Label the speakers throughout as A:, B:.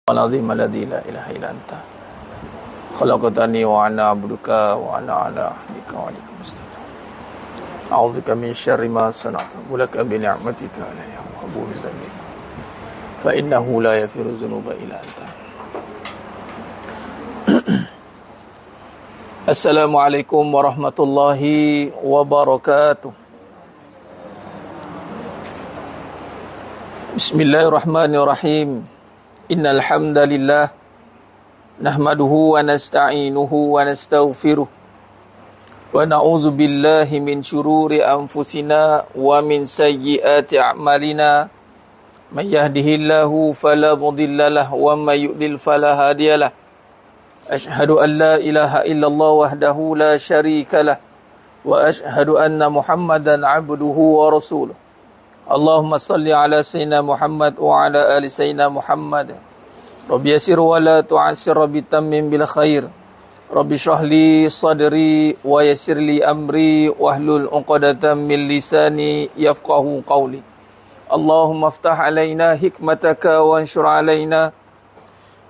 A: العظيم الذي لا إله إلا أنت خلقتني وأنا عبدك وأنا على عهدك وعليك مستقيم أعوذ بك من شر ما صنعت ولك بنعمتك علي وقبول ذنبي فإنه لا يغفر الذنوب إلا أنت. Assalamualaikum warahmatullahi wabarakatuh. Bismillahirrahmanirrahim. Innal hamdalillah nahmaduhu wa nasta'inuhu wa nastaghfiruh wa na'udzu billahi min shururi anfusina wa min sayyiati a'malina. May yahdihillahu fala mudilla lahu wa may yudlil fala hadiyalah. Ashhadu an la ilaha illallah wahdahu la syarika lah wa ashhadu anna Muhammadan abduhu wa rasuluh. Allahumma salli ala sayyidina Muhammad wa ala ali sayyidina Muhammad. Rabbi yassir wa la tu'assir, Rabbi tammim bil khair. Rabbi shrah li sadri wa yassir li amri wahlul 'uqdatam min lisani yafqahu qawli. Allahumma iftah alaina hikmataka wa anshur alaina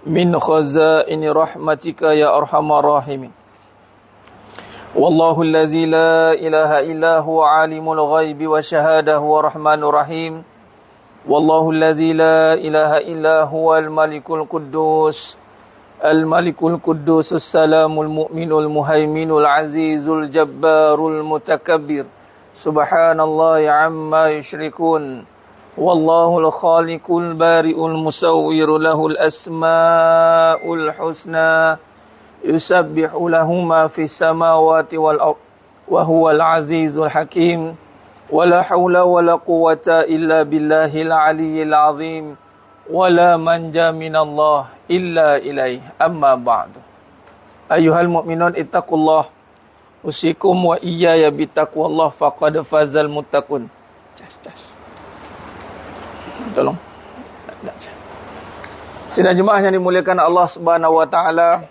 A: min khazaini rahmatika ya arhamar rahimin. Wallahu allazi la ilaha illa huwa alimul ghaibi wa syahadahu wa rahmanur rahim. Wallahu allazi la ilaha illa huwa al-malikul quddus al-malikul quddus as-salamul mu'minul muhaiminul azizul jabbarul mutakabbir. Subhanallahi amma yushrikun. Wallahul khaliqul bari'ul musawwiru lahul asma'ul husna yusabbihu lahu ma fis samawati wal ard wa huwal azizul hakim. Wala haula wala quwwata illa billahil aliyyil azim. Wala manja minallah illa ilaih. Amma ba'du. Ayyuhal mu'minun ittaqullah usikum wa iyaya bittaqwallah faqad fazal muttaqun. Tolong. Sidang jemaah yang dimuliakan Allah Subhanahu wa taala,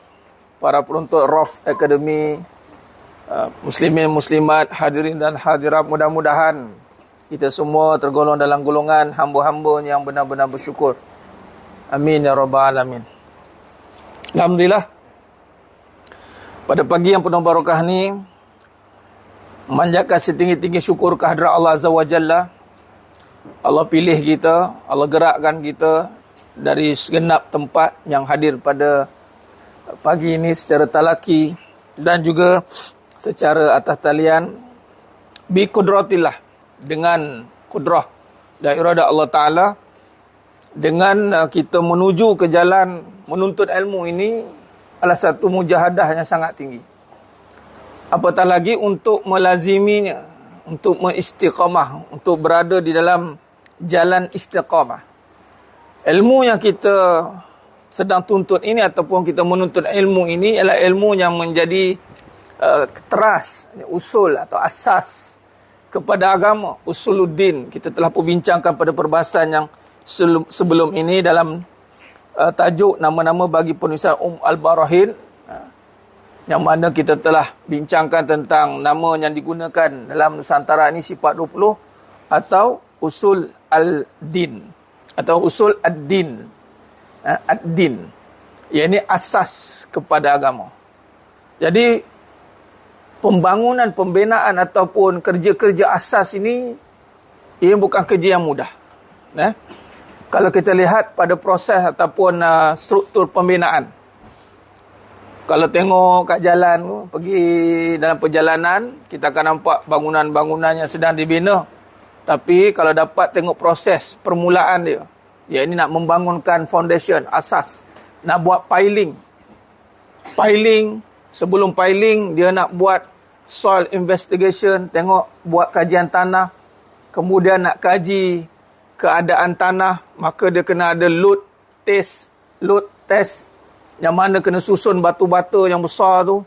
A: para penuntut Raf Academy, muslimin muslimat, hadirin dan hadirat, mudah-mudahan kita semua tergolong dalam golongan hamba-hamba yang benar-benar bersyukur. Amin ya rabbal alamin. Alhamdulillah, pada pagi yang penuh barakah ni, memanjatkan setinggi-tinggi syukur kehadrat Allah Azza wa Jalla. Allah pilih kita, Allah gerakkan kita dari segenap tempat yang hadir pada pagi ini secara talaki dan juga secara atas talian bi qudratillah, dengan kudrah dan iradah Allah Ta'ala. Dengan kita menuju ke jalan menuntut ilmu ini adalah satu mujahadah yang sangat tinggi. Apatah lagi untuk melaziminya, untuk mengistiqamah, untuk berada di dalam jalan istiqamah. Ilmu yang kita sedang tuntut ini ataupun kita menuntut ilmu ini ialah ilmu yang menjadi teras, usul atau asas kepada agama, usuluddin. Kita telah perbincangkan pada perbahasan yang sebelum ini dalam tajuk nama-nama bagi penulisan Al-Barahin, yang mana kita telah bincangkan tentang nama yang digunakan dalam Nusantara ini sifat 20 atau usul al-din atau usul ad-din. Ad-din, iaitu asas kepada agama. Jadi pembangunan, pembinaan ataupun kerja-kerja asas ini, ia bukan kerja yang mudah. Kalau kita lihat pada proses ataupun struktur pembinaan, kalau tengok kat jalan, pergi dalam perjalanan, kita akan nampak bangunan-bangunan yang sedang dibina. Tapi kalau dapat tengok proses permulaan dia, ini nak membangunkan foundation, asas. Nak buat piling. Sebelum piling, dia nak buat soil investigation, tengok buat kajian tanah. Kemudian nak kaji keadaan tanah, maka dia kena ada load test. Yang mana kena susun batu-batu yang besar tu.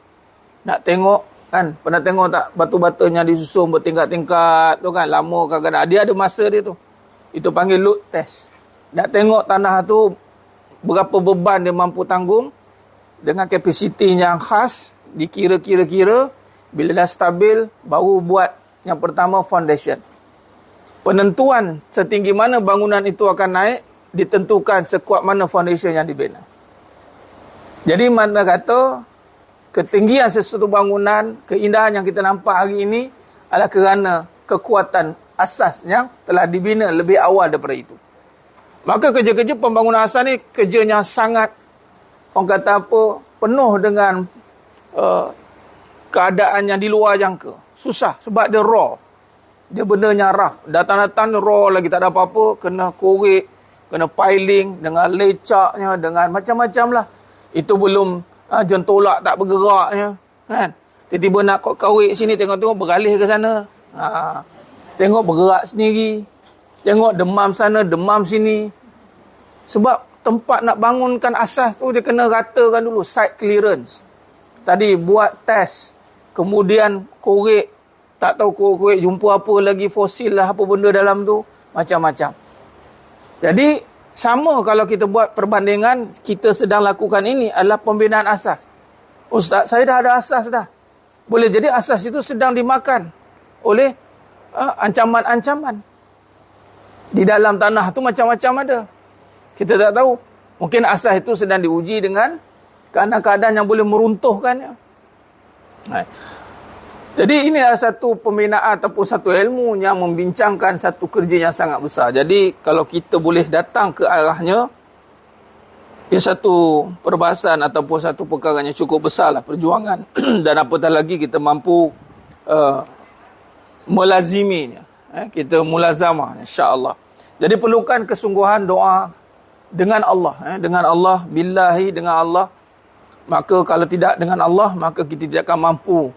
A: Nak tengok, kan, pernah tengok tak batu-batu yang disusun bertingkat-tingkat tu kan, lama kadang-kadang. Dia ada masa dia tu. Itu panggil load test. Nak tengok tanah tu berapa beban dia mampu tanggung dengan kapasiti yang khas, dikira-kira, bila dah stabil baru buat yang pertama foundation. Penentuan setinggi mana bangunan itu akan naik ditentukan sekuat mana foundation yang dibina. Jadi mana kata ketinggian sesuatu bangunan, keindahan yang kita nampak hari ini adalah kerana kekuatan asas yang telah dibina lebih awal daripada itu. Maka kerja-kerja pembangunan asas ni kerjanya sangat, orang kata apa, penuh dengan keadaan yang di luar jangka. Susah sebab dia raw. Dia benda rough. Datang-datang raw lagi, tak ada apa-apa. Kena korek, kena piling, dengan lecaknya, dengan macam-macam lah. Itu belum jentolak tak bergeraknya. Kan? Tiba-tiba nak korek sini, tengok-tengok beralih ke sana. Tengok bergerak sendiri. Tengok demam sana, demam sini. Sebab tempat nak bangunkan asas tu, dia kena ratakan dulu. Site clearance. Tadi buat test. Kemudian korek. Tak tahu korek jumpa apa lagi, fosil lah, apa benda dalam tu. Macam-macam. Jadi, sama kalau kita buat perbandingan, kita sedang lakukan ini adalah pembinaan asas. Ustaz, saya dah ada asas dah. Boleh jadi asas itu sedang dimakan oleh ancaman-ancaman. Di dalam tanah tu macam-macam ada. Kita tak tahu. Mungkin asas itu sedang diuji dengan keadaan-keadaan yang boleh meruntuhkannya. Jadi ini adalah satu pembinaan ataupun satu ilmu yang membincangkan satu kerja yang sangat besar. Jadi kalau kita boleh datang ke arahnya, ia satu perbahasan ataupun satu perkara yang cukup besar lah, perjuangan. Dan apatah lagi kita mampu melaziminya. Kita mulazamah, insya-Allah. Jadi perlukan kesungguhan doa dengan Allah. Dengan Allah, billahi, dengan Allah. Maka kalau tidak dengan Allah, maka kita tidak akan mampu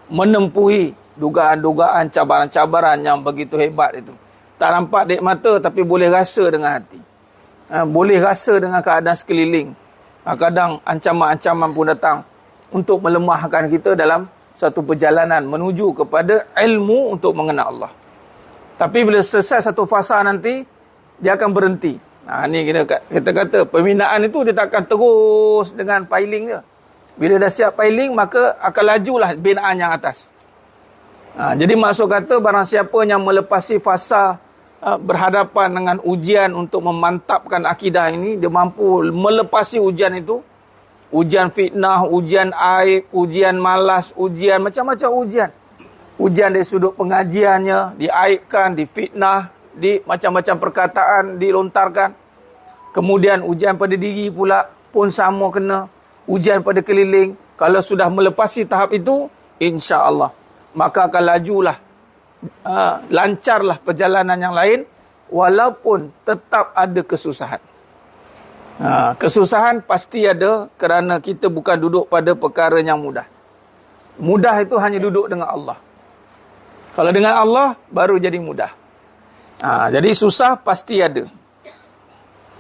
A: menempuhi dugaan-dugaan, cabaran-cabaran yang begitu hebat itu. Tak nampak dek mata, tapi boleh rasa dengan hati. Boleh rasa dengan keadaan sekeliling. Kadang ancaman-ancaman pun datang untuk melemahkan kita dalam satu perjalanan menuju kepada ilmu untuk mengenal Allah. Tapi bila selesai satu fasa nanti, dia akan berhenti. Ni kita kata, pembinaan itu dia takkan terus dengan piling je. Bila dah siap piling, maka akan lajulah binaan yang atas. Jadi maksud kata, barang siapa yang melepasi fasa berhadapan dengan ujian untuk memantapkan akidah ini, dia mampu melepasi ujian itu. Ujian fitnah, ujian aib, ujian malas, ujian macam-macam ujian. Ujian dari sudut pengajiannya, diaibkan, difitnah, di macam-macam perkataan dilontarkan. Kemudian ujian pada diri pula pun sama kena. Ujian pada keliling. Kalau sudah melepasi tahap itu, insya-Allah, maka akan lajulah, lancarlah perjalanan yang lain, walaupun tetap ada kesusahan. Kesusahan pasti ada, kerana kita bukan duduk pada perkara yang mudah. Mudah itu hanya duduk dengan Allah. Kalau dengan Allah, baru jadi mudah. Jadi susah pasti ada.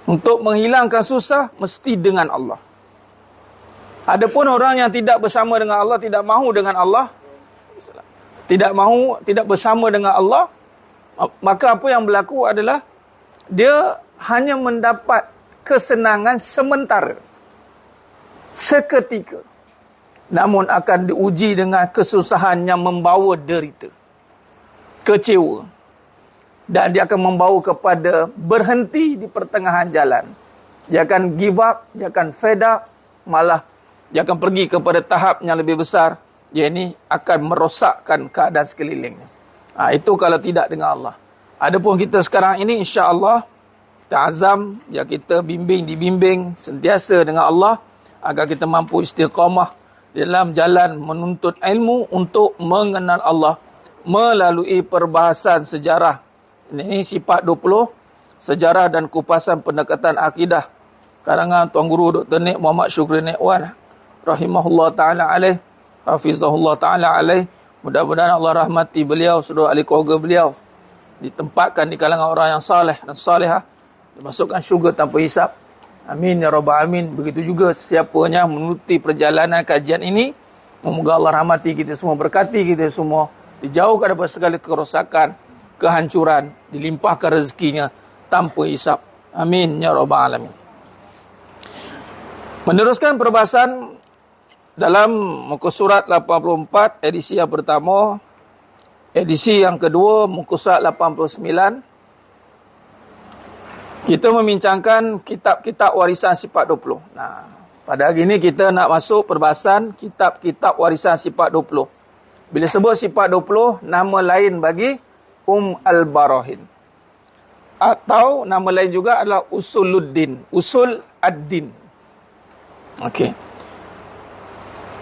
A: Untuk menghilangkan susah, mesti dengan Allah. Adapun orang yang tidak bersama dengan Allah, tidak mahu dengan Allah, tidak bersama dengan Allah, maka apa yang berlaku adalah dia hanya mendapat kesenangan sementara, seketika, namun akan diuji dengan kesusahan yang membawa derita, kecewa, dan dia akan membawa kepada berhenti di pertengahan jalan. Dia akan give up, dia akan fed up, malah dia akan pergi kepada tahap yang lebih besar, iaitu akan merosakkan keadaan sekelilingnya. Itu kalau tidak dengan Allah. Adapun kita sekarang ini, insya-Allah, kita azam, ya kita dibimbing sentiasa dengan Allah, agar kita mampu istiqamah dalam jalan menuntut ilmu untuk mengenal Allah melalui perbahasan sejarah. Ini sifat 20, sejarah dan kupasan pendekatan akidah, karangan Tuan Guru Dr. Nik Muhammad Syukri Nik Wan, rahimahullah ta'ala alaih, hafizahullah ta'ala alaih. Mudah-mudahan Allah rahmati beliau, seluruh ahli keluarga beliau, ditempatkan di kalangan orang yang saleh dan salihah, dimasukkan syurga tanpa hisap. Amin ya rabbal alamin. Begitu juga siapanya menuruti perjalanan kajian ini, semoga Allah rahmati kita semua, berkati kita semua, dijauhkan daripada segala kerosakan, kehancuran, dilimpahkan rezekinya tanpa hisap. Amin ya rabbal alamin. Meneruskan perbahasan dalam muka surat 84, edisi yang pertama, edisi yang kedua, muka surat 89. Kita membincangkan kitab-kitab warisan sifat 20. Nah, pada hari ini kita nak masuk perbahasan kitab-kitab warisan sifat 20. Bila sebut sifat 20, nama lain bagi Al-Barahin. Atau nama lain juga adalah Usuluddin, Usul ad-Din. Okey.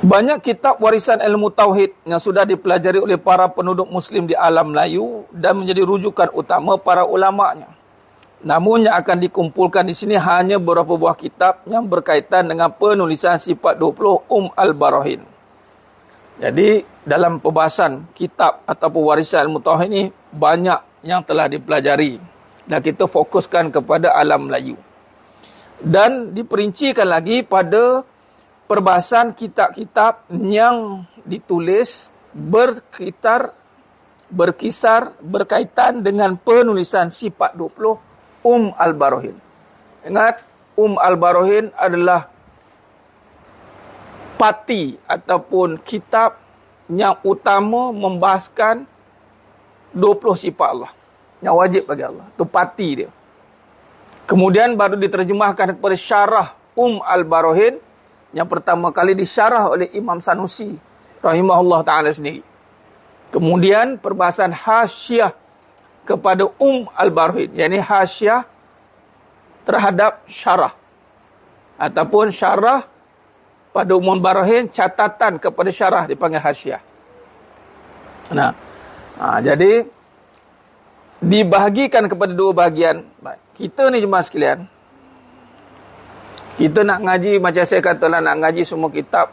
A: Banyak kitab warisan ilmu tauhid yang sudah dipelajari oleh para penduduk muslim di alam Melayu dan menjadi rujukan utama para ulamanya. Namun yang akan dikumpulkan di sini hanya beberapa buah kitab yang berkaitan dengan penulisan sifat 20 Al-Barahin. Jadi dalam pembahasan kitab ataupun warisan ilmu tauhid ini banyak yang telah dipelajari dan kita fokuskan kepada alam Melayu. Dan diperincikan lagi pada perbahasan kitab-kitab yang ditulis berkisar berkaitan dengan penulisan sifat 20 Al-Barahin. Ingat, Al-Barahin adalah parti ataupun kitab yang utama membahaskan 20 sifat Allah yang wajib bagi Allah. Itu parti dia. Kemudian baru diterjemahkan kepada syarah Al-Barahin yang pertama kali disyarah oleh Imam Sanusi rahimahullah ta'ala sendiri. Kemudian perbahasan hasyiah kepada Al-Barahin, yakni hasyiah terhadap syarah ataupun syarah pada Al-Barahin, catatan kepada syarah dipanggil hasyiah. Nah, jadi dibahagikan kepada dua bahagian. Kita ni jemaah sekalian, kita nak ngaji, macam saya katalah, nak ngaji semua kitab,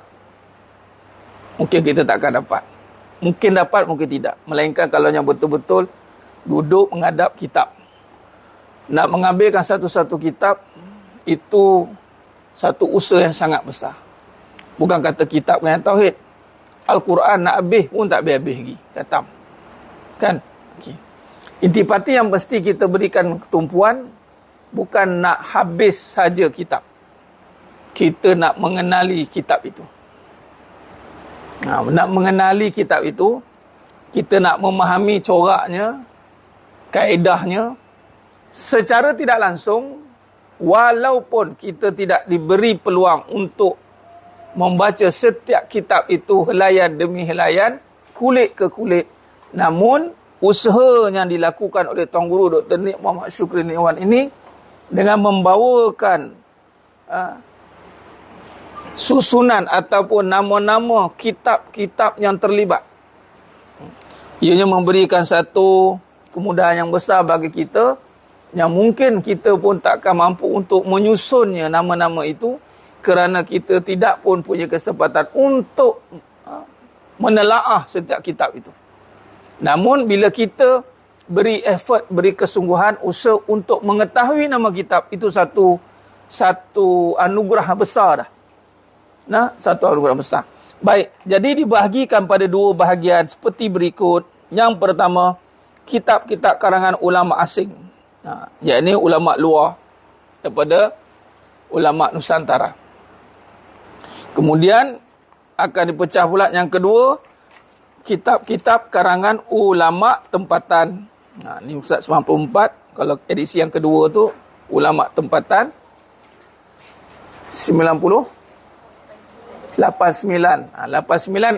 A: mungkin kita takkan dapat. Mungkin dapat, mungkin tidak. Melainkan kalau yang betul-betul duduk menghadap kitab. Nak mengambilkan satu-satu kitab, itu satu usaha yang sangat besar. Bukan kata kitab yang tauhid. Al-Quran nak habis pun tak habis-habis lagi. Katam. Kan? Okay. Intipati yang mesti kita berikan ketumpuan, bukan nak habis saja kitab. Kita nak mengenali kitab itu. Nak mengenali kitab itu, kita nak memahami coraknya, kaedahnya, secara tidak langsung, walaupun kita tidak diberi peluang untuk membaca setiap kitab itu helaian demi helaian, kulit ke kulit, namun usaha yang dilakukan oleh Tuan Guru Dr. Nik Muhammad Syukri Nikwan ini dengan membawakan susunan ataupun nama-nama kitab-kitab yang terlibat, ianya memberikan satu kemudahan yang besar bagi kita yang mungkin kita pun takkan mampu untuk menyusunnya nama-nama itu kerana kita tidak pun punya kesempatan untuk menelaah setiap kitab itu. Namun bila kita beri effort, beri kesungguhan, usaha untuk mengetahui nama kitab, itu satu anugerah besar dah. Satu anugerah besar. Baik, jadi dibahagikan pada dua bahagian seperti berikut. Yang pertama, kitab-kitab karangan ulama asing. Yakni ulama luar daripada ulama Nusantara. Kemudian akan dipecah pula yang kedua, kitab-kitab karangan ulama tempatan. Ni Ustaz 94. Kalau edisi yang kedua tu ulama tempatan 89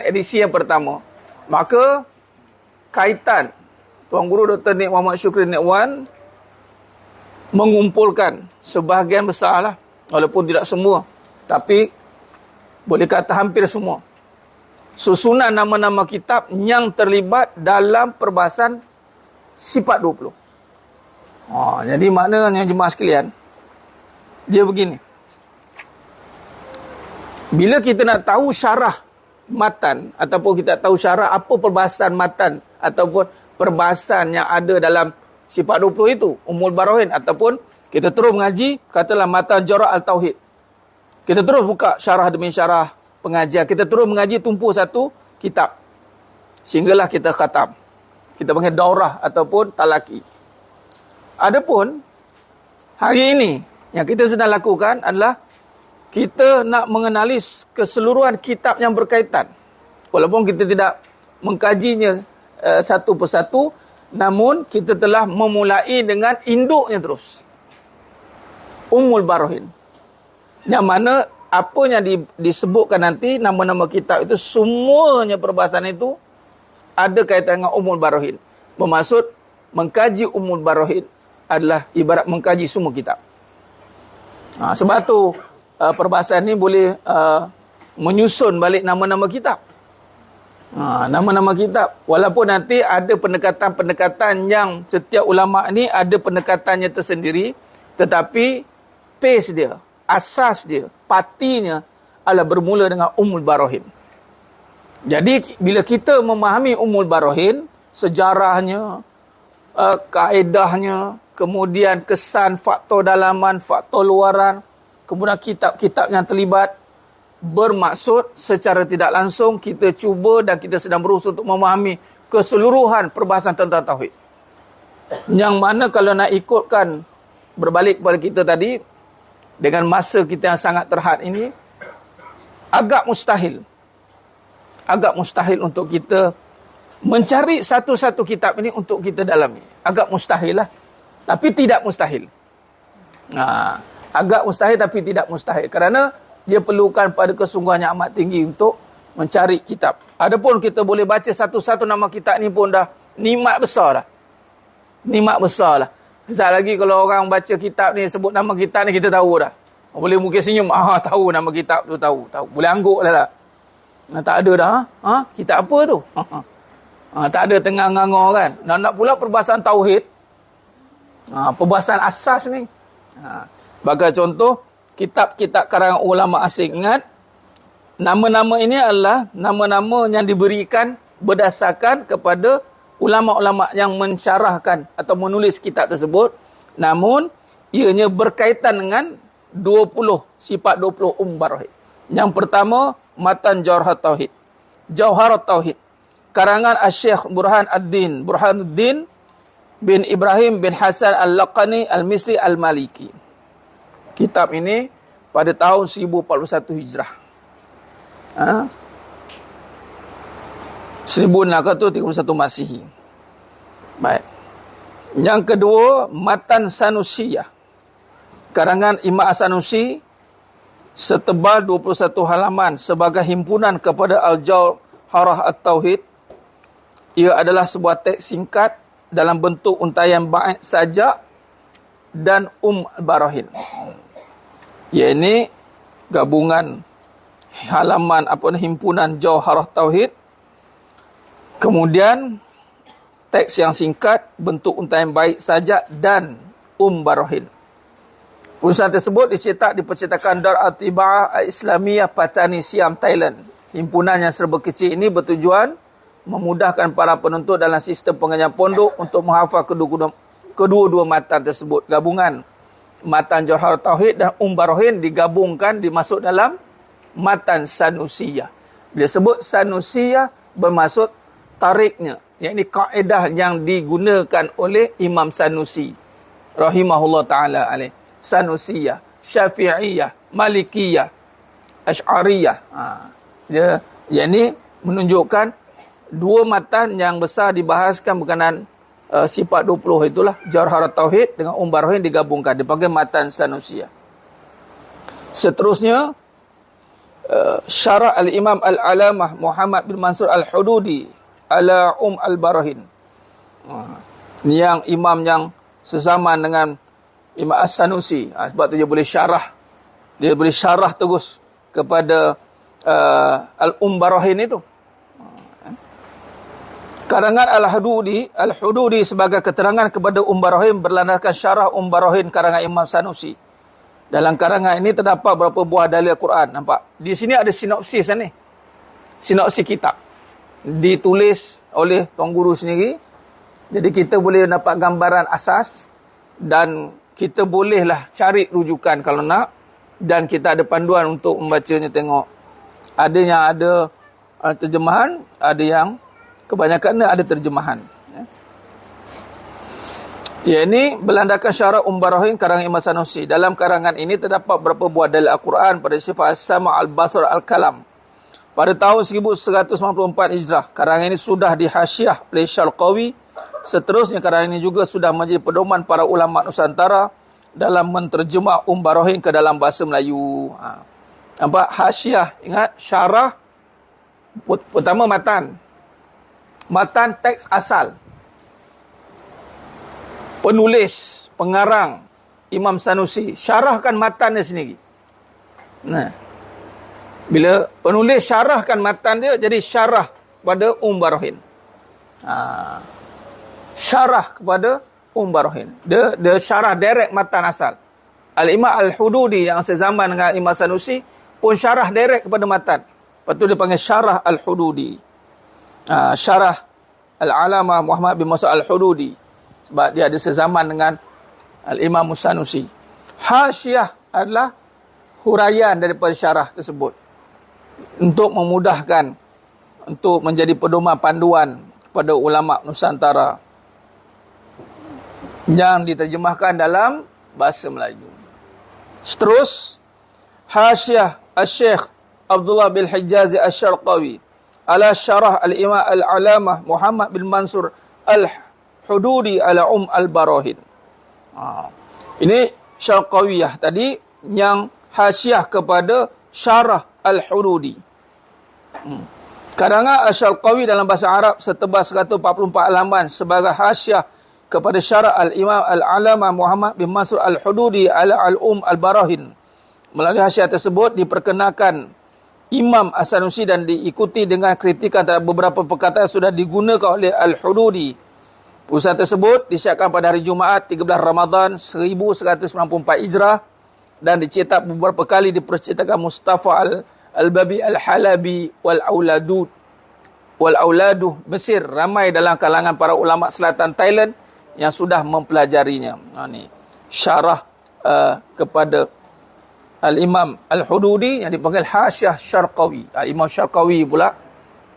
A: edisi yang pertama. Maka kaitan Tuan Guru Dr. Nik Muhammad Syukri Nikwan mengumpulkan sebahagian besar lah, walaupun tidak semua, tapi boleh kata hampir semua susunan nama-nama kitab yang terlibat dalam perbahasan sifat 20. Jadi maknanya jemaah sekalian, dia begini. Bila kita nak tahu syarah matan ataupun kita tahu syarah apa perbahasan matan ataupun perbahasan yang ada dalam sifat 20 itu, Al-Barahin, ataupun kita terus mengaji, katalah matan Jarah Al-Tauhid. Kita terus buka syarah demi syarah pengajian. Kita terus mengaji tumpu satu kitab. Sehinggalah kita khatam. Kita panggil daurah ataupun talaki. Adapun hari ini yang kita sedang lakukan adalah kita nak mengenali keseluruhan kitab yang berkaitan. Walaupun kita tidak mengkajinya satu persatu, namun kita telah memulai dengan induknya terus. Ummul Barahin. Yang mana apa yang disebutkan nanti, nama-nama kitab itu, semuanya perbahasan itu ada kaitan dengan Ummul Barahin. Bermaksud, mengkaji Ummul Barahin adalah ibarat mengkaji semua kitab. Sebab tu, perbahasan ni boleh menyusun balik nama-nama kitab. Nama-nama kitab. Walaupun nanti ada pendekatan-pendekatan yang setiap ulama' ni ada pendekatannya tersendiri, tetapi base dia, asas dia, partinya adalah bermula dengan Ummul Barahin. Jadi bila kita memahami Ummul Barahin, sejarahnya, kaedahnya, kemudian kesan, faktor dalaman, faktor luaran, kemudian kitab-kitab yang terlibat, bermaksud secara tidak langsung kita cuba dan kita sedang berusaha untuk memahami keseluruhan perbahasan tentang tauhid. Yang mana kalau nak ikutkan berbalik kepada kita tadi, dengan masa kita yang sangat terhad ini, agak mustahil untuk kita mencari satu-satu kitab ini untuk kita dalami. Agak mustahil lah. Tapi tidak mustahil. Agak mustahil tapi tidak mustahil. Kerana dia perlukan pada kesungguhan yang amat tinggi untuk mencari kitab. Adapun kita boleh baca satu-satu nama kitab ni pun dah nikmat besar dah. Nikmat besar lah. Sekejap lagi kalau orang baca kitab ni, sebut nama kitab ni, kita tahu dah. Boleh mungkin senyum, tahu nama kitab tu, tahu. Boleh angguk lah. Tak ada dah. Kitab apa tu? Tak ada tengah ngangor kan. Nak pula perbahasan tauhid. Perbahasan asas ni. Bagai contoh, kitab-kitab karangan ulama asing. Ingat, nama-nama ini adalah nama-nama yang diberikan berdasarkan kepada ulama-ulama yang mensyarahkan atau menulis kitab tersebut. Namun, ianya berkaitan dengan 20 sifat 20 Barahin. Yang pertama, Matan Jawharat Tauhid. Jawharat Tauhid. Karangan Asy-Syaikh Burhanuddin bin Ibrahim bin Hasan Al-Laqani Al-Misri Al-Maliki. Kitab ini pada tahun 1041 Hijrah. 1631 Masihi. Baik. Yang kedua, Matan Sanusiyah. Karangan Imam As-Sanusi, setebal 21 halaman sebagai himpunan kepada Al-Jawharah At-Tauhid. Ia adalah sebuah teks singkat dalam bentuk untaian bait sajak dan Barahin. Ia ini gabungan halaman himpunan Jawharah Tauhid. Kemudian teks yang singkat, bentuk untaian bait sajak dan Barahin. Perusahaan tersebut dicetak di percetakan Dar Al-Tiba'ah Islamiyah Patani Siam, Thailand. Himpunan yang serba kecil ini bertujuan memudahkan para penuntut dalam sistem pengajian pondok untuk menghafal kedua-dua matan tersebut. Gabungan Matan Jawharat Tauhid dan Barahin digabungkan, dimasuk dalam Matan Sanusiyah. Bila sebut Sanusiyah, bermaksud tariknya, yakni kaedah yang digunakan oleh Imam Sanusi rahimahullah ta'ala alaih. Sanusiyah, Syafi'iyah, Malikiyah, Asy'ariyah. Dia yakni menunjukkan dua matan yang besar dibahaskan berkenaan sifat 20 itulah Jawharat Tauhid dengan Barahin digabungkan, dipanggil Matan Sanusiyah. Seterusnya, Syarah Al-Imam Al-Alamah Muhammad bin Mansur Al-Hududi ala Al-Barahin. Ini yang imam yang sezaman dengan Imam As-Sanusi. Sebab tu dia boleh syarah. Dia boleh syarah terus kepada Al-Barahin itu. Karangan Al-Hududi sebagai keterangan kepada Barahin berlandaskan syarah Barahin karangan Imam Sanusi. Dalam karangan ini terdapat beberapa buah dalil Quran. Nampak? Di sini ada sinopsis ni. Sinopsis kitab. Ditulis oleh Tuan Guru sendiri. Jadi kita boleh dapat gambaran asas dan kita bolehlah cari rujukan kalau nak, dan kita ada panduan untuk membacanya. Tengok, ada yang ada terjemahan, ada yang kebanyakan ada terjemahan. Ya, ini berlandaskan syarah Barahin karangan Imam Sanusi. Dalam karangan ini terdapat beberapa buah dalil Al-Quran pada sifat As-Sama' Al-Basar Al-Kalam. Pada tahun 1194 Hijrah, karangan ini sudah dihasyiah oleh Syarqawi. Seterusnya, karangan ini juga sudah menjadi pedoman para ulama Nusantara dalam menterjemah Barahin ke dalam bahasa Melayu. Nampak? Hasyiah, ingat, syarah. Pertama matan. Matan teks asal. Penulis, pengarang Imam Sanusi syarahkan matan dia sendiri. Nah, bila penulis syarahkan matan dia, jadi syarah kepada Barahin. Syarah kepada Barahin. Dia syarah direct matan asal. Al-Imam Al-Hududi yang sezaman dengan Imam Sanusi pun syarah direct kepada matan. Lepas tu dia panggil syarah Al-Hududi. Syarah Al-Alamah Muhammad bin Musa Al-Hududi. Sebab dia ada sezaman dengan Al-Imam Sanusi. Hasyiah adalah huraian daripada syarah tersebut. Untuk memudahkan, untuk menjadi pedoman panduan kepada ulama Nusantara yang diterjemahkan dalam bahasa Melayu. Seterus, Hasyiah Al-Syekh Abdullah bin Hijazi Al-Syarqawi ala syarah Al-Imam Al-Alamah Muhammad bin Mansur Al-Hududi ala Al-Barahin. Ini Syarqawiyah tadi yang hasyiah kepada syarah Al-Hududi. Karangan Al-Syarqawi dalam bahasa Arab setebal 144 halaman sebagai hasyiah kepada syarah Al-Imam Al-Alamah Muhammad bin Mansur Al-Hududi ala Al-Barahin. Melalui hasyiah tersebut diperkenalkan Imam As-Sanusi dan diikuti dengan kritikan terhadap beberapa perkataan yang sudah digunakan oleh Al-Hududi. Putusan tersebut disiapkan pada hari Jumaat 13 Ramadan 1194 Hijrah dan dicetak beberapa kali di percetakan Mustafa Al-Babi Al-Halabi wal-Auladuh Mesir. Ramai dalam kalangan para ulama selatan Thailand yang sudah mempelajarinya. Ini syarah kepada Al-Imam Al-Hududi yang dipanggil Hasyiah Syarqawi. Imam Syarqawi pula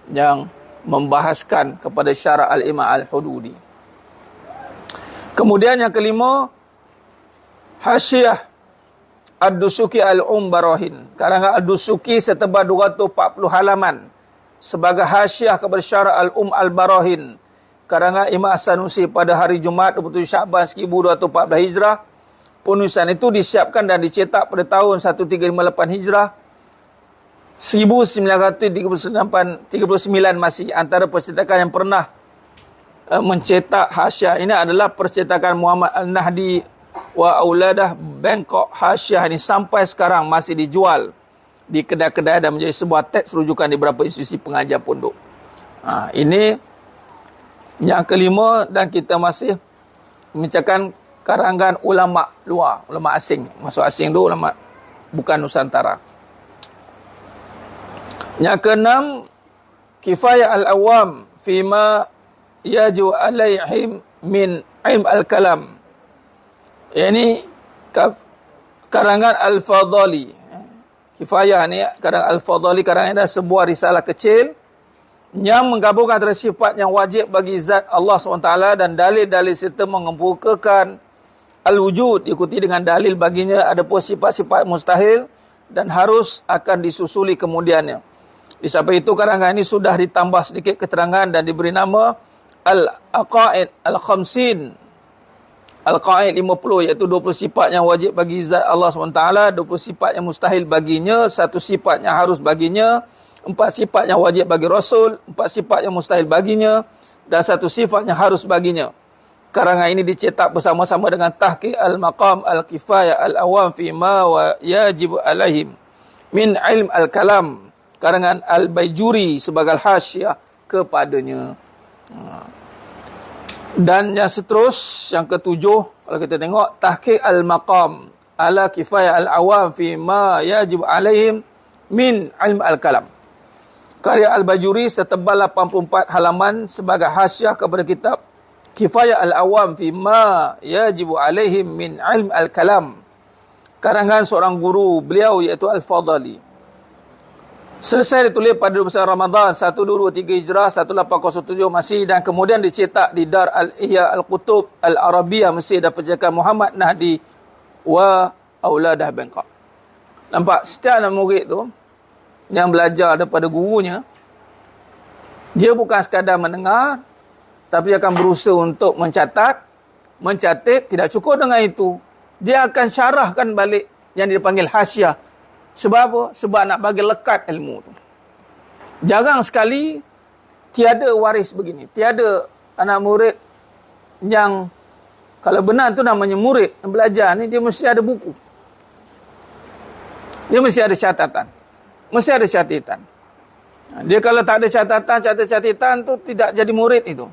A: yang membahaskan kepada syarah Al-Imam Al-Hududi. Kemudian yang kelima, Hasyiah Ad-Dusuki Al-Barahin. Karangan Ad-Dusuki setebal 240 halaman sebagai hasyiah kepada syarah Al-Barahin. Karangan Imam As-Sanusi pada hari Jumaat 27 Syakban 1214 Hijrah. Penulisan itu disiapkan dan dicetak pada tahun 1358 Hijrah. 1939 masih. Antara percetakan yang pernah mencetak hasyiah ini adalah percetakan Muhammad Al-Nahdi wa Auladah Bangkok. Hasyiah ini sampai sekarang masih dijual di kedai-kedai dan menjadi sebuah teks rujukan di beberapa institusi pengajar pondok. Ini yang kelima, dan kita masih membacakan karangan ulama luar, ulama asing. Masuk asing dulu, ulama bukan Nusantara. Yang keenam, Kifayah al-Awam fima yaju alaihim min ilm al-kalam. Ini karangan Al-Fadhali. Kifayah ni karangan Al-Fadhali, karangan adalah sebuah risalah kecil yang menggabungkan antara sifat yang wajib bagi zat Allah SWT dan dalil-dalil serta mengemukakan al-wujud, diikuti dengan dalil baginya ada pun sifat-sifat mustahil dan harus akan disusuli kemudiannya. Di samping itu, karangan ini sudah ditambah sedikit keterangan dan diberi nama Al-Aqaid Al-Khamsin. Al-Qaid 50, iaitu 20 sifat yang wajib bagi zat Allah SWT, 20 sifat yang mustahil baginya, 1 sifat yang harus baginya, 4 sifat yang wajib bagi Rasul, 4 sifat yang mustahil baginya, dan 1 sifat yang harus baginya. Karangan ini dicetak bersama-sama dengan Tahqiq Al-Maqam Al-Kifayah Al-Awam fi ma wa yajib alaihim min ilm al-kalam. Karangan Al-Baijuri sebagai hasyiah kepadanya. Dan yang seterus, yang ketujuh, kalau kita tengok, Tahqiq Al-Maqam ala Kifayah Al-Awam fi ma yajib alaihim min ilm al-kalam. Karya Al-Baijuri setebal 84 halaman sebagai hasyiah kepada kitab Kifayah Al-Awam fi ma yajibu alaihim min ilm al-kalam. Karangan seorang guru beliau iaitu Al-Fadhali. Selesai ditulis pada 21 Ramadan 1223 Hijrah 1807 Masih, dan kemudian dicetak di Dar Al-Ihya Al-Qutub Al-Arabiyah Mesir dan percetakan Muhammad Nahdi wa Auladah Bangkok. Nampak, setiap anak murid tu yang belajar daripada gurunya, dia bukan sekadar mendengar, tapi akan berusaha untuk mencatat. Tidak cukup dengan itu. dia akan syarahkan balik yang dipanggil hasyiah. Sebab apa? Sebab nak bagi lekat ilmu tu. Jarang sekali tiada waris begini. Tiada anak murid yang kalau benar tu namanya murid yang belajar ni, dia mesti ada buku. Dia mesti ada catatan. Mesti ada catatan. Dia kalau tak ada catatan tu tidak jadi murid itu.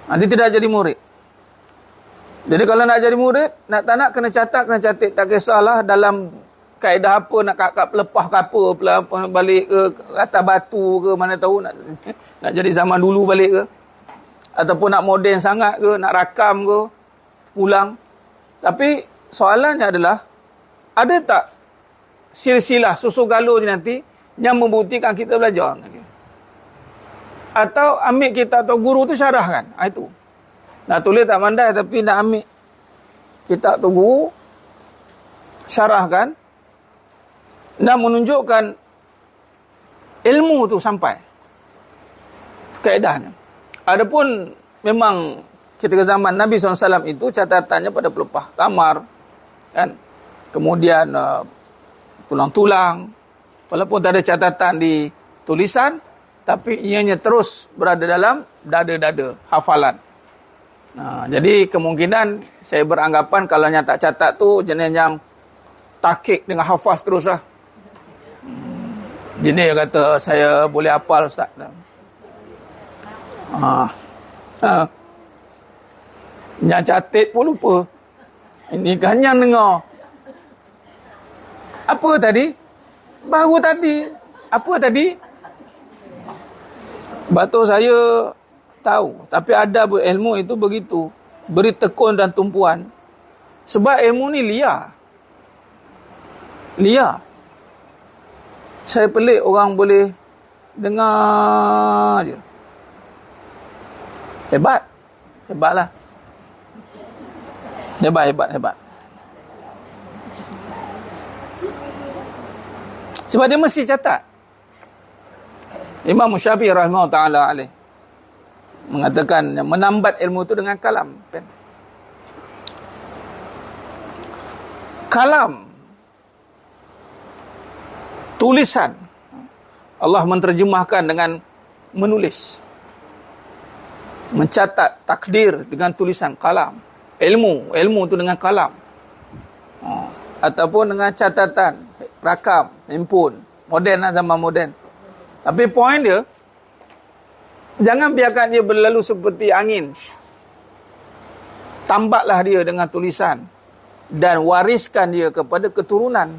A: Dia tidak jadi murid. Jadi kalau nak jadi murid, nak tak nak kena catat. Tak kisahlah dalam kaedah apa, nak lepas ke apa, balik ke atas batu ke, mana tahu nak jadi zaman dulu balik ke. Ataupun nak moden sangat ke, nak rakam ke, pulang. Tapi soalannya adalah, ada tak silsilah susu galur nanti yang membuktikan kita belajar? Atau ambil kita atau guru tu syarahkan? Itu. Nak tulis tak pandai tapi nak ambil kitab tu guru, syarahkan, nak menunjukkan ilmu tu sampai. Kaedahnya. Adapun memang ketika zaman Nabi SAW itu catatannya pada pelepah tamar, kan? Kemudian tulang-tulang, walaupun tak ada catatan di tulisan, tapi ianya terus berada dalam dada-dada hafalan. Jadi kemungkinan saya beranggapan kalau yang tak catat tu jenis yang takik dengan hafaz terus lah. Jenis yang kata saya boleh hafal Ustaz. Yang catat pun lupa. Ini kan yang dengar. Apa tadi? Baru tadi. Apa tadi? Batul saya tahu. Tapi ada ilmu itu begitu. Beri tekun dan tumpuan. Sebab ilmu ni liar. Liar. Saya pelik orang boleh dengar je. Hebat. Hebatlah. Hebat. Sebab dia mesti catat. Imam Syafi'i rahimahullah ta'ala alaih mengatakan menambat ilmu itu dengan kalam. Kalam, tulisan, Allah menterjemahkan dengan menulis, mencatat takdir dengan tulisan kalam. Ilmu itu dengan kalam, ataupun dengan catatan rakam, handphone, moden lah, zaman moden. Tapi poin dia, jangan biarkan dia berlalu seperti angin. Tambatlah dia dengan tulisan dan wariskan dia kepada keturunan.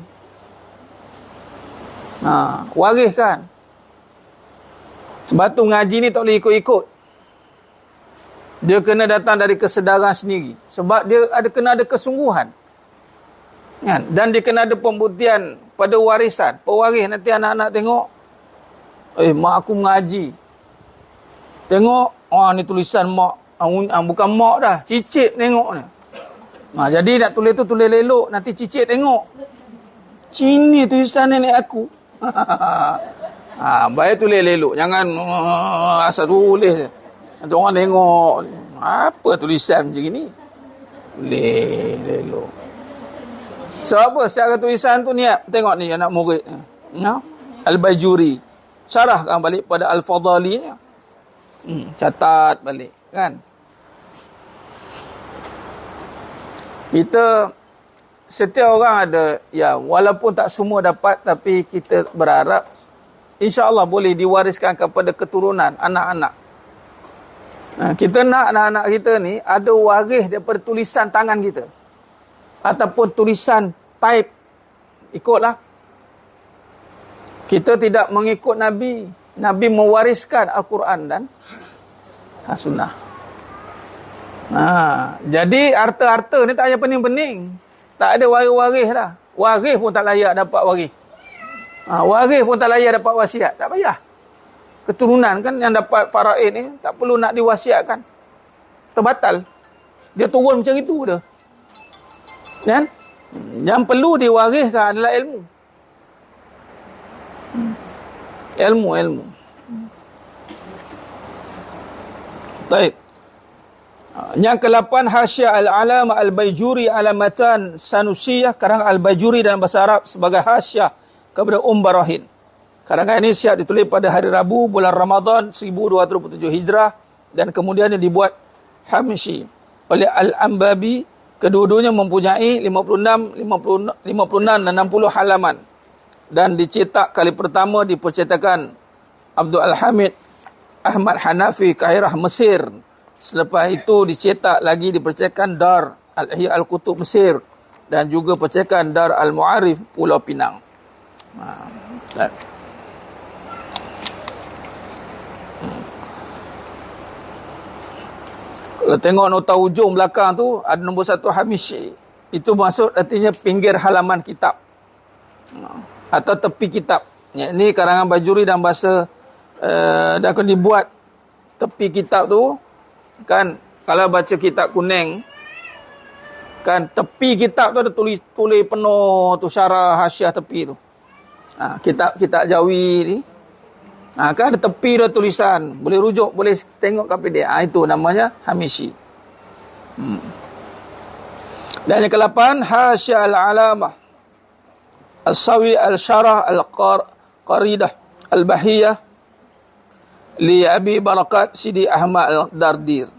A: Wariskan. Sebab tu ngaji ni tak boleh ikut-ikut. Dia kena datang dari kesedaran sendiri. Sebab dia kena ada kesungguhan. Dan dia kena ada pembuktian pada warisan. Pewaris nanti anak-anak tengok, mak aku mengaji. Tengok, ni tulisan mak. Bukan mak dah, cicit tengok ni. Jadi nak tulis tu tulis lelok, nanti cicit tengok. Ini tulisan nenek aku. Baik tulis lelok, jangan asal tulis je. Nanti orang tengok, apa tulisan macam ni? Tulis lelok. Sebab apa? Secara tulisan tu niat. Tengok ni anak murid. Al-Bajuri. Syarahkan balik pada Al-Fadali. Catat balik. Kan? Kita, setiap orang ada, walaupun tak semua dapat, tapi kita berharap, insya-Allah boleh diwariskan kepada keturunan, anak-anak. Kita nak anak-anak kita ni, ada waris daripada tulisan tangan kita. Ataupun tulisan type, ikutlah. Kita tidak mengikut Nabi. Nabi mewariskan Al-Quran dan Sunnah. Jadi harta-harta ni tak payah pening-pening. Tak ada waris-waris dah. Waris pun tak layak dapat waris. Waris pun tak layak dapat wasiat. Tak payah. Keturunan kan yang dapat faraid ni tak perlu nak diwasiatkan. Terbatal. Dia turun macam itu dah. Kan? Yang perlu diwariskan adalah ilmu. Ilmu. Baik. Yang ke-8, Hasyiah al-Alama al-Baijuri alamatan sanusiyah, karangan al-Baijuri dalam bahasa Arab sebagai hasyiah kepada Barahin. Karangan ini siap ditulis pada hari Rabu bulan Ramadan 1227 Hijrah dan kemudian dibuat Hamshi oleh Al-Ambabi. Kedua-duanya mempunyai 56 dan 60 halaman dan dicetak kali pertama di percetakan Abdul Al-Hamid Ahmad Hanafi, Kairah, Mesir. Selepas itu dicetak lagi di percetakan Dar Al-Ihya Al-Qutub, Mesir, dan juga percetakan Dar Al-Mu'arif, Pulau Pinang. Kalau tengok nota ujung belakang tu ada nombor 1 Hamishi. Itu maksud artinya pinggir halaman kitab atau tepi kitab. Ini karangan Bajuri dalam bahasa dah akan dibuat tepi kitab tu kan. Kalau baca kitab kuning kan, tepi kitab tu ada tulis penuh tu syarah hasyiah tepi tu. Kitab Jawi ni kan ada tepi dia tulisan, boleh rujuk, boleh tengok kat PDF. Itu namanya Hamishi. Dan yang ke-8, Hasyiah al-Alamah As-Sawi al-Syarah al-Qaridah al-Bahiyah li Abi Barakat Sidi Ahmad al-Dardir.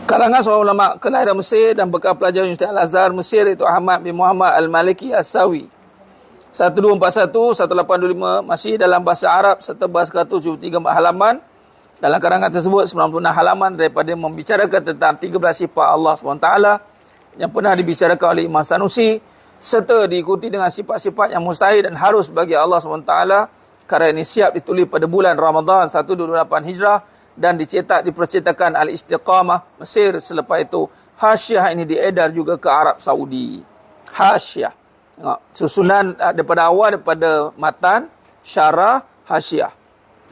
A: Karangan seorang ulama kelahiran Mesir dan bekas pelajar Universiti Al-Azhar Mesir, iaitu Ahmad bin Muhammad al-Maliki As-Sawi. 1241, 1825, masih dalam bahasa Arab serta bahasa 173 halaman. Dalam karangan tersebut 96 halaman daripada membicarakan tentang 13 sifat Allah SWT yang pernah dibicarakan oleh Imam Sanusi, serta diikuti dengan sifat-sifat yang mustahil dan harus bagi Allah SWT. Karya ini siap ditulis pada bulan Ramadan 128 Hijrah dan dicetak di percetakan Al-Istiqamah, Mesir. Selepas itu hasyiah ini diedar juga ke Arab Saudi. Hasyiah, susunan daripada awal, daripada matan, syarah, hasyiah.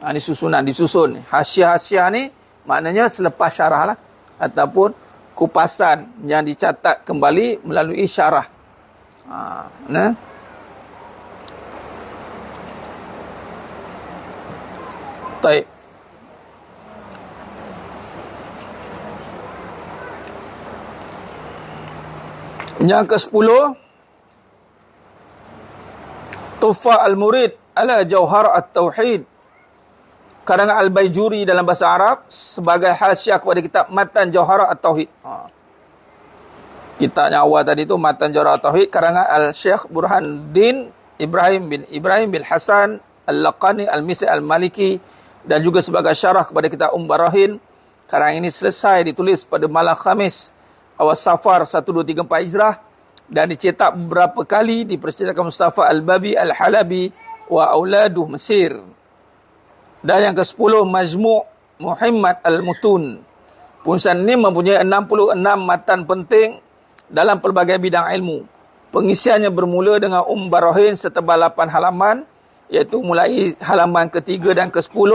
A: Ini susunan, disusun. Hasyiah-hasyiah ni maknanya selepas syarah lah, ataupun kupasan yang dicatat kembali melalui syarah. Baik. Yang ke-10, Tuhfah al-Murid ala Jauhar at-Tauhid, karangan Al-Baijuri dalam bahasa Arab sebagai hasyiah kepada kitab Matan Jauhar at-Tauhid. Kitab yang awal tadi tu Matan Jauhar at-Tauhid, karangan Al-Syekh Burhanuddin Ibrahim bin Hasan Al-Laqani Al-Misri Al-Maliki, dan juga sebagai syarah kepada kitab Barahin. Karangan ini selesai ditulis pada malam Khamis awal Safar 1234 Hijrah dan dicetak beberapa kali di percetakan Mustafa Al-Babi Al-Halabi wa Auladuh, Mesir. Dan yang ke-10, Majmu' Muhammad Al-Mutun. Putusan ini mempunyai 66 matan penting dalam pelbagai bidang ilmu. Pengisiannya bermula dengan Barahin setebal 8 halaman, iaitu mulai halaman ke-3 dan ke-10,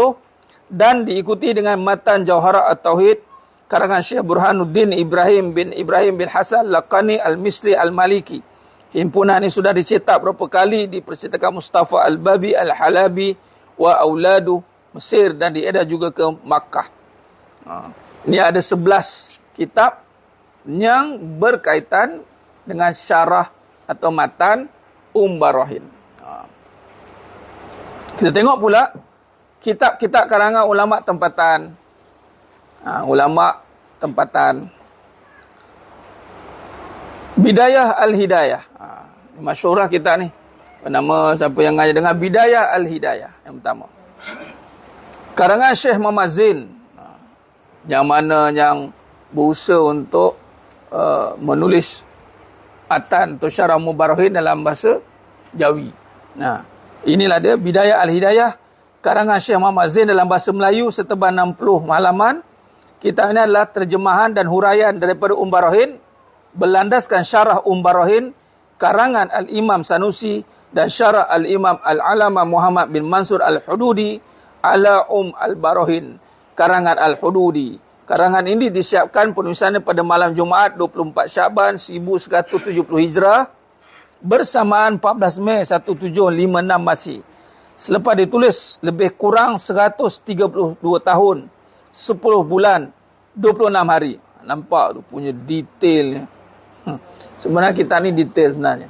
A: dan diikuti dengan Matan Jauhar at-Tauhid karangan Syekh Burhanuddin Ibrahim bin Hasan Laqani Al-Misri Al-Maliki. Himpunan ini sudah dicetak berapa kali di percetakan Mustafa Al-Babi Al-Halabi wa Auladu, Mesir, dan diedar juga ke Makkah. Ini ada 11 kitab yang berkaitan dengan syarah atau matan Barahin. Kita tengok pula kitab-kitab karangan ulama tempatan. Ulama tempatan. Bidayah Al-Hidayah. Masyhurah kita ni. Nama siapa yang ngaji dengan Bidayah Al-Hidayah yang pertama. Karangan Syekh Muhammad Zain, yang mana yang berusaha untuk menulis matan atau syarah Barahin dalam bahasa Jawi. Inilah dia Bidayah Al-Hidayah karangan Syekh Muhammad Zain dalam bahasa Melayu setebal 60 halaman. Kitab ini adalah terjemahan dan huraian daripada Barahin berlandaskan syarah Barahin karangan Al-Imam Sanusi dan syarah Al-Imam Al-Alama Muhammad bin Mansur Al-Hududi ala Al-Barahin karangan Al-Hududi. Karangan ini disiapkan penulisannya pada malam Jumaat 24 Syaban 1170 Hijrah bersamaan 14 Mei 1756 Masih. Selepas ditulis lebih kurang 132 tahun 10 bulan 26 hari. Nampak tu punya detailnya. Sebenarnya kita ni detail sebenarnya.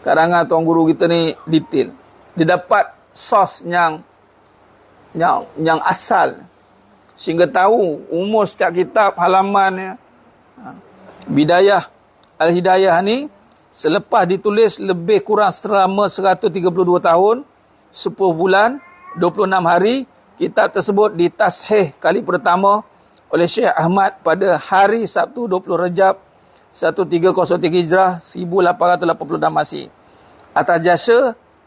A: Karangan tuan guru kita ni detail. Dia dapat sos yang asal. Sehingga tahu umur setiap kitab, halamannya. Bidayah Al-Hidayah ni selepas ditulis lebih kurang selama 132 tahun, 10 bulan, 26 hari, kitab tersebut ditashih kali pertama oleh Syekh Ahmad pada hari Sabtu 20 Rejab 1303 Hijrah 1886 Masih. Atas jasa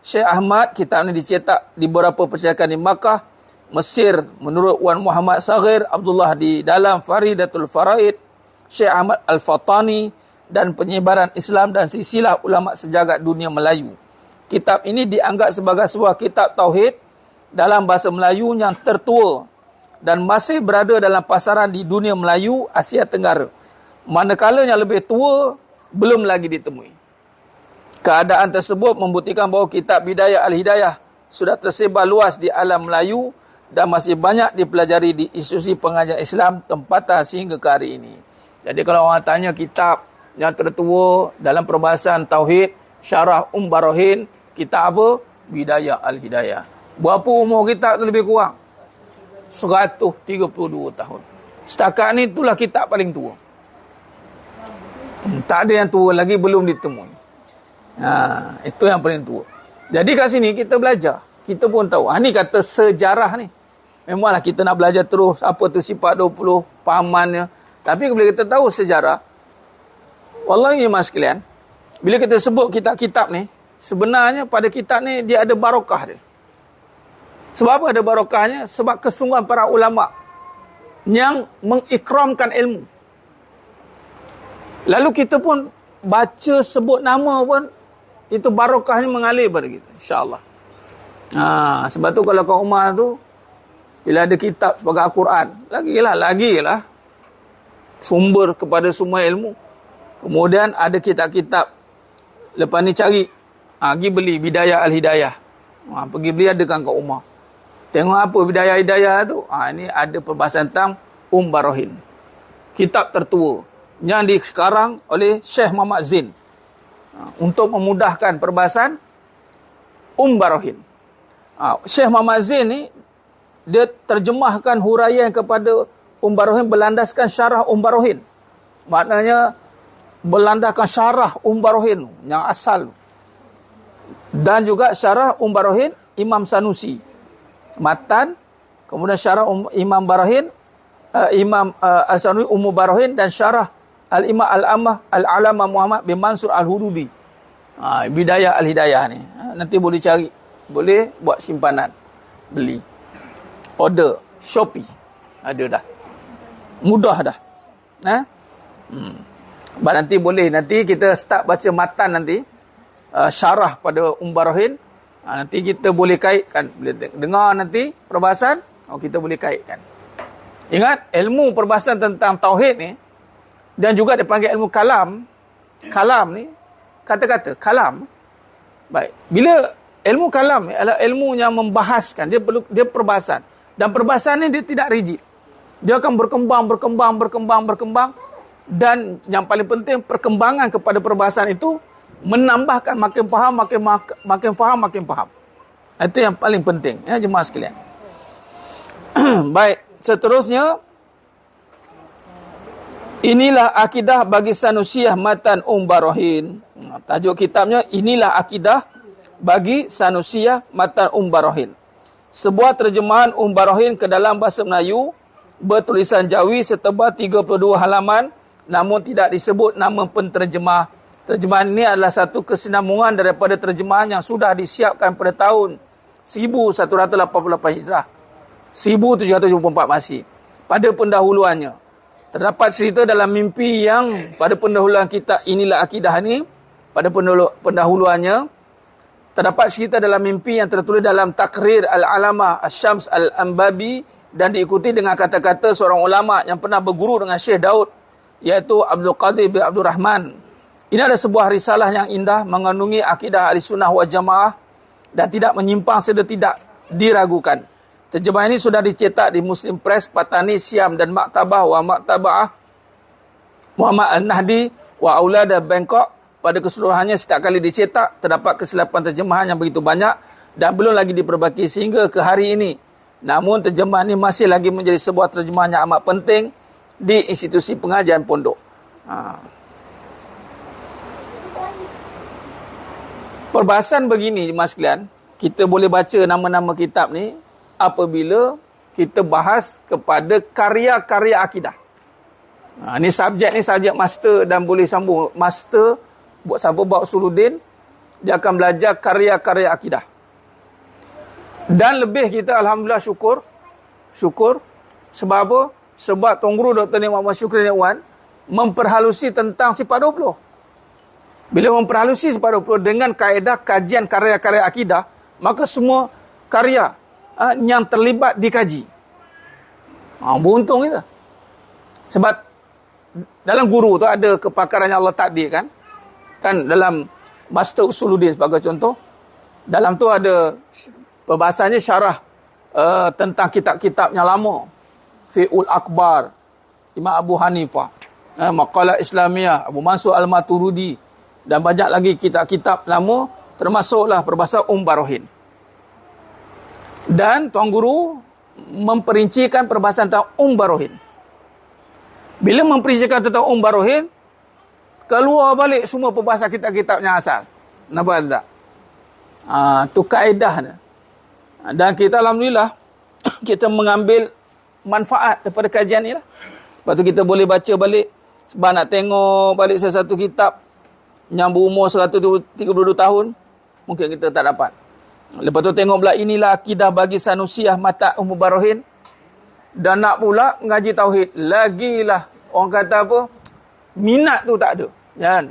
A: Syekh Ahmad, kitab ini dicetak di beberapa percetakan di Makkah, Mesir menurut Wan Muhammad Saghir Abdullah di dalam Faridatul Faraid, Syekh Ahmad Al-Fatani, dan penyebaran Islam dan silsilah ulama sejagat dunia Melayu. Kitab ini dianggap sebagai sebuah kitab tauhid dalam bahasa Melayu yang tertua dan masih berada dalam pasaran di dunia Melayu Asia Tenggara. Manakala yang lebih tua belum lagi ditemui. Keadaan tersebut membuktikan bahawa kitab Bidayah Al-Hidayah sudah tersebar luas di alam Melayu dan masih banyak dipelajari di institusi pengajian Islam tempatan sehingga ke hari ini. Jadi kalau orang tanya kitab yang tertua dalam perbahasan tauhid, Syarah Barahin, kitab apa? Bidayah Al-Hidayah. Berapa umur kitab tu lebih kurang? 132 tahun. Setakat ni itulah kitab paling tua. Tak ada yang tua lagi, belum ditemui. Itu yang paling tua. Jadi kat sini kita belajar. Kita pun tahu. Ni kata sejarah ni. Memanglah kita nak belajar terus apa tu sifat 20, pahamannya. Tapi bila kita tahu sejarah, wallahi mas sekalian, bila kita sebut kitab-kitab ni, sebenarnya pada kitab ni dia ada barakah dia. Sebab apa ada barakahnya? Sebab kesungguhan para ulama yang mengikramkan ilmu. Lalu kita pun baca sebut nama pun, itu barakahnya mengalir pada kita, insya-Allah. Sebab tu kalau kat rumah tu, bila ada kitab sebagai Al-Quran, lagilah sumber kepada semua ilmu. Kemudian ada kitab-kitab, lepas ni cari, pergi beli Bidayah Al-Hidayah, pergi beli, adakan kat rumah. Tengok apa Bidayah Al-Hidayah tu, ini ada perbahasan tentang Barahin, kitab tertua yang disekarang oleh Syekh Muhammad Zain untuk memudahkan perbahasan Barahin. Syekh Muhammad Zain ni dia terjemahkan huraian kepada Barahin berlandaskan syarah Barahin. Maknanya berlandaskan syarah Barahin yang asal. Dan juga syarah Barahin Imam Sanusi. Matan, kemudian syarah Imam Barahin, Imam Al-Sanusi Barahin, dan syarah Al-Imam Al-Alama Muhammad bin Mansur Al-Hudubi. Bidayah Al-Hidayah ni. Nanti boleh cari. Boleh buat simpanan. Beli. Order. Shopee. Ada dah. Mudah dah. Nanti boleh. Nanti kita start baca matan nanti. Syarah pada Barahin. Nanti kita boleh kaitkan. Boleh dengar nanti perbahasan. Kita boleh kaitkan. Ingat, ilmu perbahasan tentang tauhid ni, dan juga dipanggil ilmu kalam. Kalam ni, kata-kata, kalam. Baik. Bila ilmu kalam ni adalah ilmu yang membahaskan, dia perbahasan. Dan perbahasan ni dia tidak rigid. Dia akan berkembang. Dan yang paling penting, perkembangan kepada perbahasan itu menambahkan makin faham. Itu yang paling penting, ya jemaah sekalian. Baik, seterusnya, inilah akidah bagi Sanusiyah Matan Barahin. Tajuk kitabnya, inilah akidah bagi Sanusiyah Matan Barahin. Sebuah terjemahan Barahin ke dalam bahasa Melayu bertulisan Jawi setebal 32 halaman, namun tidak disebut nama penterjemah. Terjemahan ini adalah satu kesinambungan daripada terjemahan yang sudah disiapkan pada tahun 1188 Hijrah, 1774 Masih. Pada pendahuluannya, terdapat cerita dalam mimpi yang pada pendahuluan kitab inilah akidah ini, pada pendahuluannya, terdapat cerita dalam mimpi yang tertulis dalam Takrir Al-Alamah Asy-Syams Al-Ambabi dan diikuti dengan kata-kata seorang ulama yang pernah berguru dengan Syekh Daud, iaitu Abdul Qadir bin Abdul Rahman. Ini adalah sebuah risalah yang indah mengandungi akidah Ahlussunnah wal Jamaah dan tidak menyimpang serta tidak diragukan. Terjemahan ini sudah dicetak di Muslim Press, Patani, Siam dan Maktabah wa Maktabah Muhammad Al-Nahdi wa Aulada Bangkok. Pada keseluruhannya setiap kali dicetak, terdapat kesilapan terjemahan yang begitu banyak dan belum lagi diperbaiki sehingga ke hari ini. Namun terjemahan ini masih lagi menjadi sebuah terjemahan yang amat penting di institusi pengajian pondok. Perbahasan begini, mas sekalian, kita boleh baca nama-nama kitab ni apabila kita bahas kepada karya-karya akidah. Ni subjek master dan boleh sambung. Master buat siapa? Buat Usuluddin. Dia akan belajar karya-karya akidah. Dan lebih kita alhamdulillah syukur. Sebab apa? Sebab Tuan Guru Dr. Nik Muhammad Syukri Wan memperhalusi tentang sifat 20. Bila memperhalusi sifat 20 dengan kaedah kajian karya-karya akidah, maka semua karya yang terlibat dikaji. Beruntung kita. Sebab dalam guru tu ada kepakaran yang Allah takdirkan. Kan dalam Master Usuluddin sebagai contoh, dalam tu ada perbahasannya syarah tentang kitab-kitab yang lama. Fi'ul Akbar, Imam Abu Hanifah, Maqalah Islamiyah, Abu Mansur Al-Maturidi, dan banyak lagi kitab-kitab lama, termasuklah perbahasan Barohin. Dan Tuan Guru memperincikan perbahasan tentang Barohin. Bila memperincikan tentang Barohin, keluar balik semua perbahasan kitab-kitab yang asal. Nampak tak? Tu kaedah dia. Dan kita alhamdulillah kita mengambil manfaat daripada kajian ni lah. Lepas tu kita boleh baca balik. Sebab nak tengok balik sesuatu kitab yang berumur 132 tahun, mungkin kita tak dapat. Lepas tu tengok pula inilah akidah bagi Sanusiah Mata Barohin. Dan nak pula ngaji tauhid. Lagilah orang kata apa? Minat tu tak ada. Kan?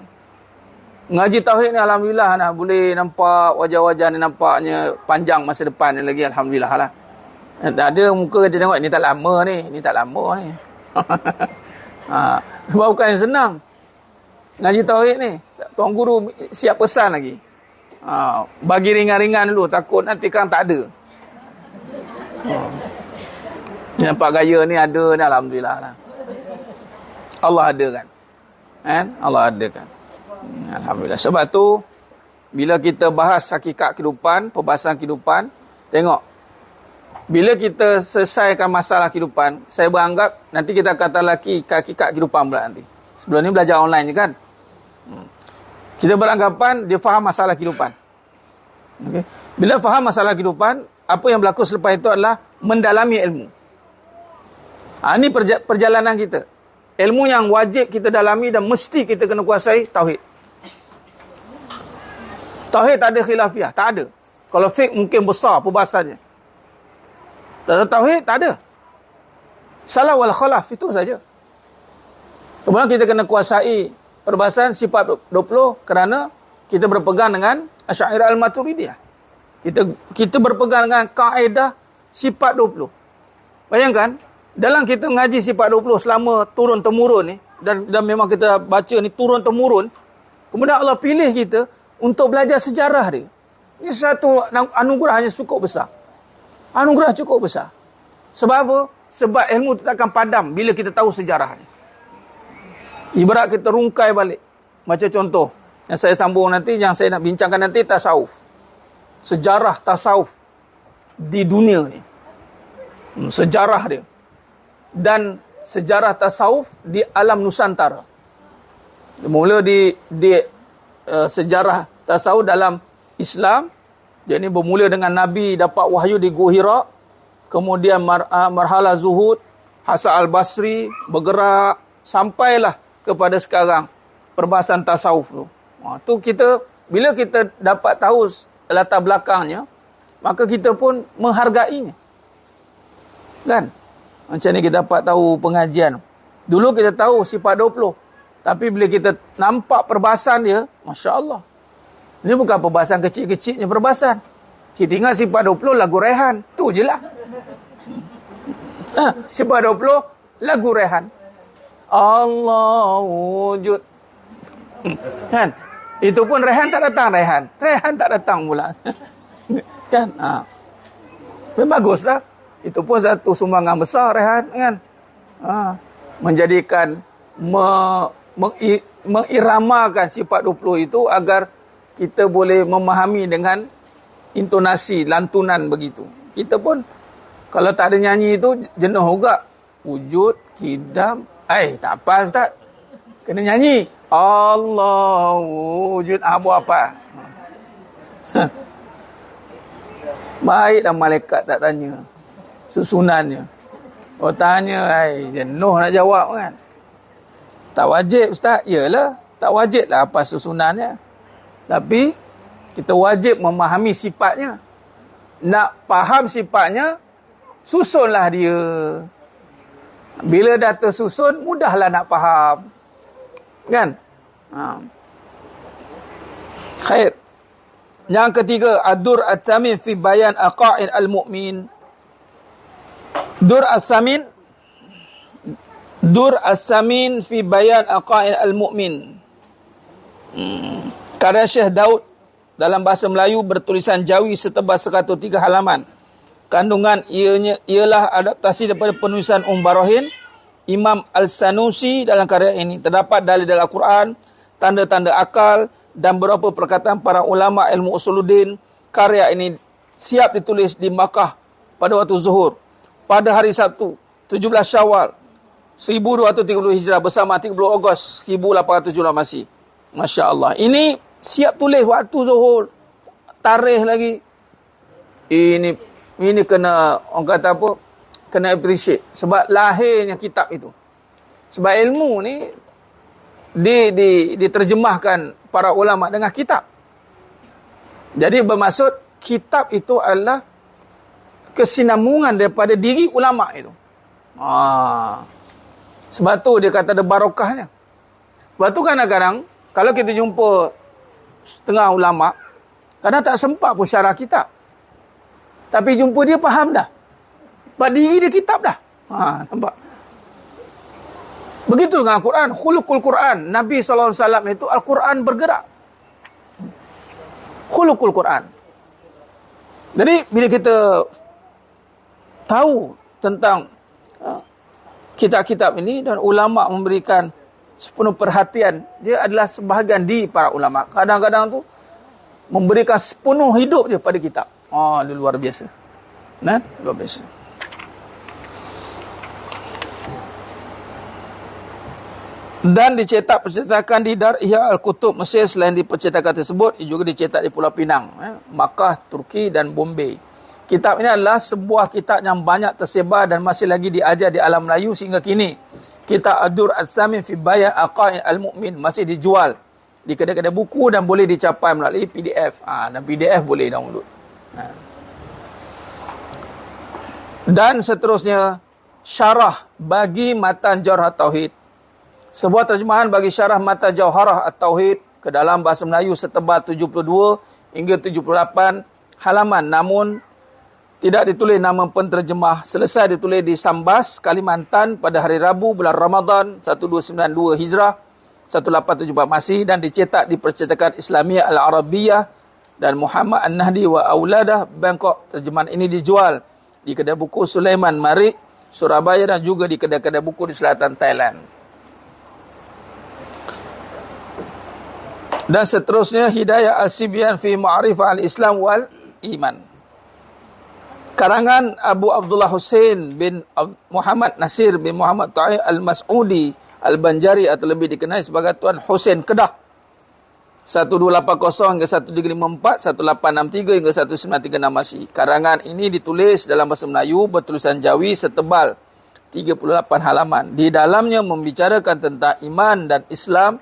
A: Ngaji tauhid ni alhamdulillah nah, boleh nampak wajah-wajah ni nampaknya panjang masa depan ni lagi, alhamdulillah lah. Tak ada muka dia tengok ni tak lama ni, tak lama ni. Sebab bukan yang senang. Ngaji tauhid ni, Tuan Guru siap pesan lagi. Bagi ringan-ringan dulu, takut nanti kan tak ada. Nampak gaya ni ada ni, alhamdulillah lah. Allah ada kan. Allah ada kan. Alhamdulillah. Sebab tu bila kita bahas hakikat kehidupan, perbahasan kehidupan, tengok. Bila kita selesaikan masalah kehidupan, saya beranggap nanti kita kata lagi hakikat kehidupan pula nanti. Sebelum ni belajar online je kan. Kita beranggapan dia faham masalah kehidupan. Okay. Bila faham masalah kehidupan, apa yang berlaku selepas itu adalah mendalami ilmu. Ini perjalanan kita. Ilmu yang wajib kita dalami dan mesti kita kena kuasai, tauhid. Tauhid tak ada khilafiyah, tak ada. Kalau fiqh mungkin besar perbahasannya. Tauhid tak ada. Salah wal khalaf, itu saja. Kemudian kita kena kuasai perbahasan sifat 20 kerana kita berpegang dengan Asy'ariyah Al-Maturidiyah. Kita berpegang dengan kaedah sifat 20. Bayangkan, dalam kita mengaji sifat 20 selama turun-temurun ni, dan memang kita baca ni turun-temurun, kemudian Allah pilih kita untuk belajar sejarah dia. Ini satu anugerah yang cukup besar. Anugerah cukup besar. Sebab apa? Sebab ilmu itu takkan padam bila kita tahu sejarah ni. Ibarat kita rungkai balik. Macam contoh yang saya sambung nanti, yang saya nak bincangkan nanti, tasawuf. Sejarah tasawuf di dunia ni. Sejarah dia. Dan sejarah tasawuf di alam Nusantara. Mula di sejarah tasawuf dalam Islam. Dia ni bermula dengan Nabi dapat wahyu di Gua Hira. Kemudian marhala zuhud, Hasan al-Basri bergerak sampailah kepada sekarang perbahasan tasawuf tu. Tu kita, bila kita dapat tahu latar belakangnya, maka kita pun menghargainya. Kan? Macam ni kita dapat tahu pengajian. Dulu kita tahu sifat 20. Tapi bila kita nampak perbahasan dia, Masya Allah. Ini bukan perbahasan kecil-kecilnya perbahasan. Kita ingat sifat 20 lagu Rehan. Tu je lah. Sifat 20 lagu Rehan. Allah wujud. Kan? Itu pun Rehan tak datang, Rehan tak datang pula. Kan? Baguslah. Itu pun satu sumbangan besar, Rehan, kan? Menjadikan mengiramakan sifat 20 itu agar kita boleh memahami dengan intonasi, lantunan begitu. Kita pun kalau tak ada nyanyi itu jenuh juga. Wujud, kidam. Tak apa Ustaz. Kena nyanyi. Allah wujud. Buat apa? Baik dah malaikat tak tanya susunannya. Oh tanya, jenuh nak jawab kan. Tak wajib Ustaz. Yalah, tak wajib lah apa susunannya. Tapi kita wajib memahami sifatnya. Nak faham sifatnya, susunlah dia. Bila dah tersusun, mudahlah nak faham. Kan? Khair. Yang ketiga, Ad-Dur At-Tamin fi bayan aqaid al-mu'min. Dur As-Samin fi bayan aqaid al-mu'min. Karya Syekh Daud dalam bahasa Melayu bertulisan Jawi setebal 103 halaman. Kandungan ialah adaptasi daripada penulisan Barahin Imam Al-Sanusi. Dalam karya ini terdapat dalil dalam Al-Quran, tanda-tanda akal dan beberapa perkataan para ulama ilmu usuluddin. Karya ini siap ditulis di Makkah pada waktu zuhur pada hari Sabtu 17 Syawal 1230 Hijrah bersama 30 Ogos 1817 Masih. Masya Allah. Ini siap tulis waktu zuhur, tarikh lagi. Ini kena, orang kata apa, kena appreciate. Sebab lahirnya kitab itu. Sebab ilmu ni diterjemahkan para ulama dengan kitab. Jadi bermaksud kitab itu adalah kesinambungan daripada diri ulama itu. Sebab tu dia kata ada barokahnya. Sebab tu kadang-kadang kalau kita jumpa setengah ulama, kadang tak sempat pun syarah kitab. Tapi jumpa dia faham dah. Sebab diri dia kitab dah. Nampak? Begitu dengan Al-Quran. Khuluqul Quran. Nabi SAW itu Al-Quran bergerak. Khuluqul Quran. Jadi bila kita tahu tentang kitab-kitab ini dan ulama memberikan sepenuh perhatian, dia adalah sebahagian di para ulama. Kadang-kadang tu memberikan sepenuh hidup dia pada kitab. Dia luar biasa. Luar biasa. Dan dicetak percetakan di Dar Ihya Al-Kutub Mesir. Selain di percetakan tersebut, juga dicetak di Pulau Pinang, Makkah, Turki dan Bombay. Kitab ini adalah sebuah kitab yang banyak tersebar dan masih lagi diajar di alam Melayu sehingga kini. Kitab Ad-Dur As-Samin fi bayan aqaid al-mu'min masih dijual di kedai-kedai buku dan boleh dicapai melalui PDF. Dan PDF boleh download. Dan seterusnya, syarah bagi matan Jawharah Tauhid. Sebuah terjemahan bagi syarah matan Jawharah At-Tauhid ke dalam bahasa Melayu setebal 72 hingga 78 halaman, namun tidak ditulis nama penterjemah. Selesai ditulis di Sambas, Kalimantan pada hari Rabu bulan Ramadan 1292 Hijrah 1874 Masih dan dicetak di Percetakan Islamiyah Al-Arabiyah dan Muhammad An-Nahdi wa Auladah, Bangkok. Terjemahan ini dijual di kedai buku Sulaiman Marik, Surabaya dan juga di kedai-kedai buku di selatan Thailand. Dan seterusnya Hidayah Al-Sibyan fi Ma'rifah Al-Islam wal Iman. Karangan Abu Abdullah Hussein bin Muhammad Nasir bin Muhammad Ta'ir Al-Mas'udi Al-Banjari atau lebih dikenal sebagai Tuan Hussein Kedah. 1280 hingga 1354, 1863 hingga 1936 Masih. Karangan ini ditulis dalam bahasa Melayu bertulisan Jawi setebal 38 halaman. Di dalamnya membicarakan tentang iman dan Islam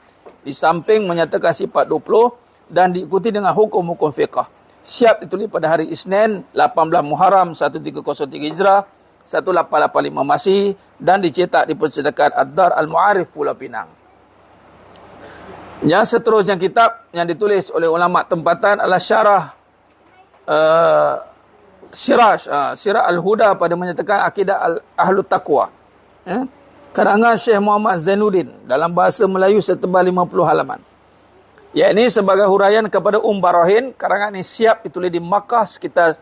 A: di samping menyatakan sifat 20 dan diikuti dengan hukum-hukum fiqah. Siap ditulis pada hari Isnin 18 Muharram 1303 Hijrah 1885 Masih dan dicetak di Percetakan Ad-Dar Al-Mu'arif Pulau Pinang. Yang seterusnya kitab yang ditulis oleh ulama tempatan adalah syarah Sirah Al-Huda pada menyatakan akidah Ahlu Taqwa. Karangan Syekh Muhammad Zainuddin dalam bahasa Melayu setebal 50 halaman. Yakni sebagai huraian kepada Barahin. Karangan ini siap ditulis di Makkah sekitar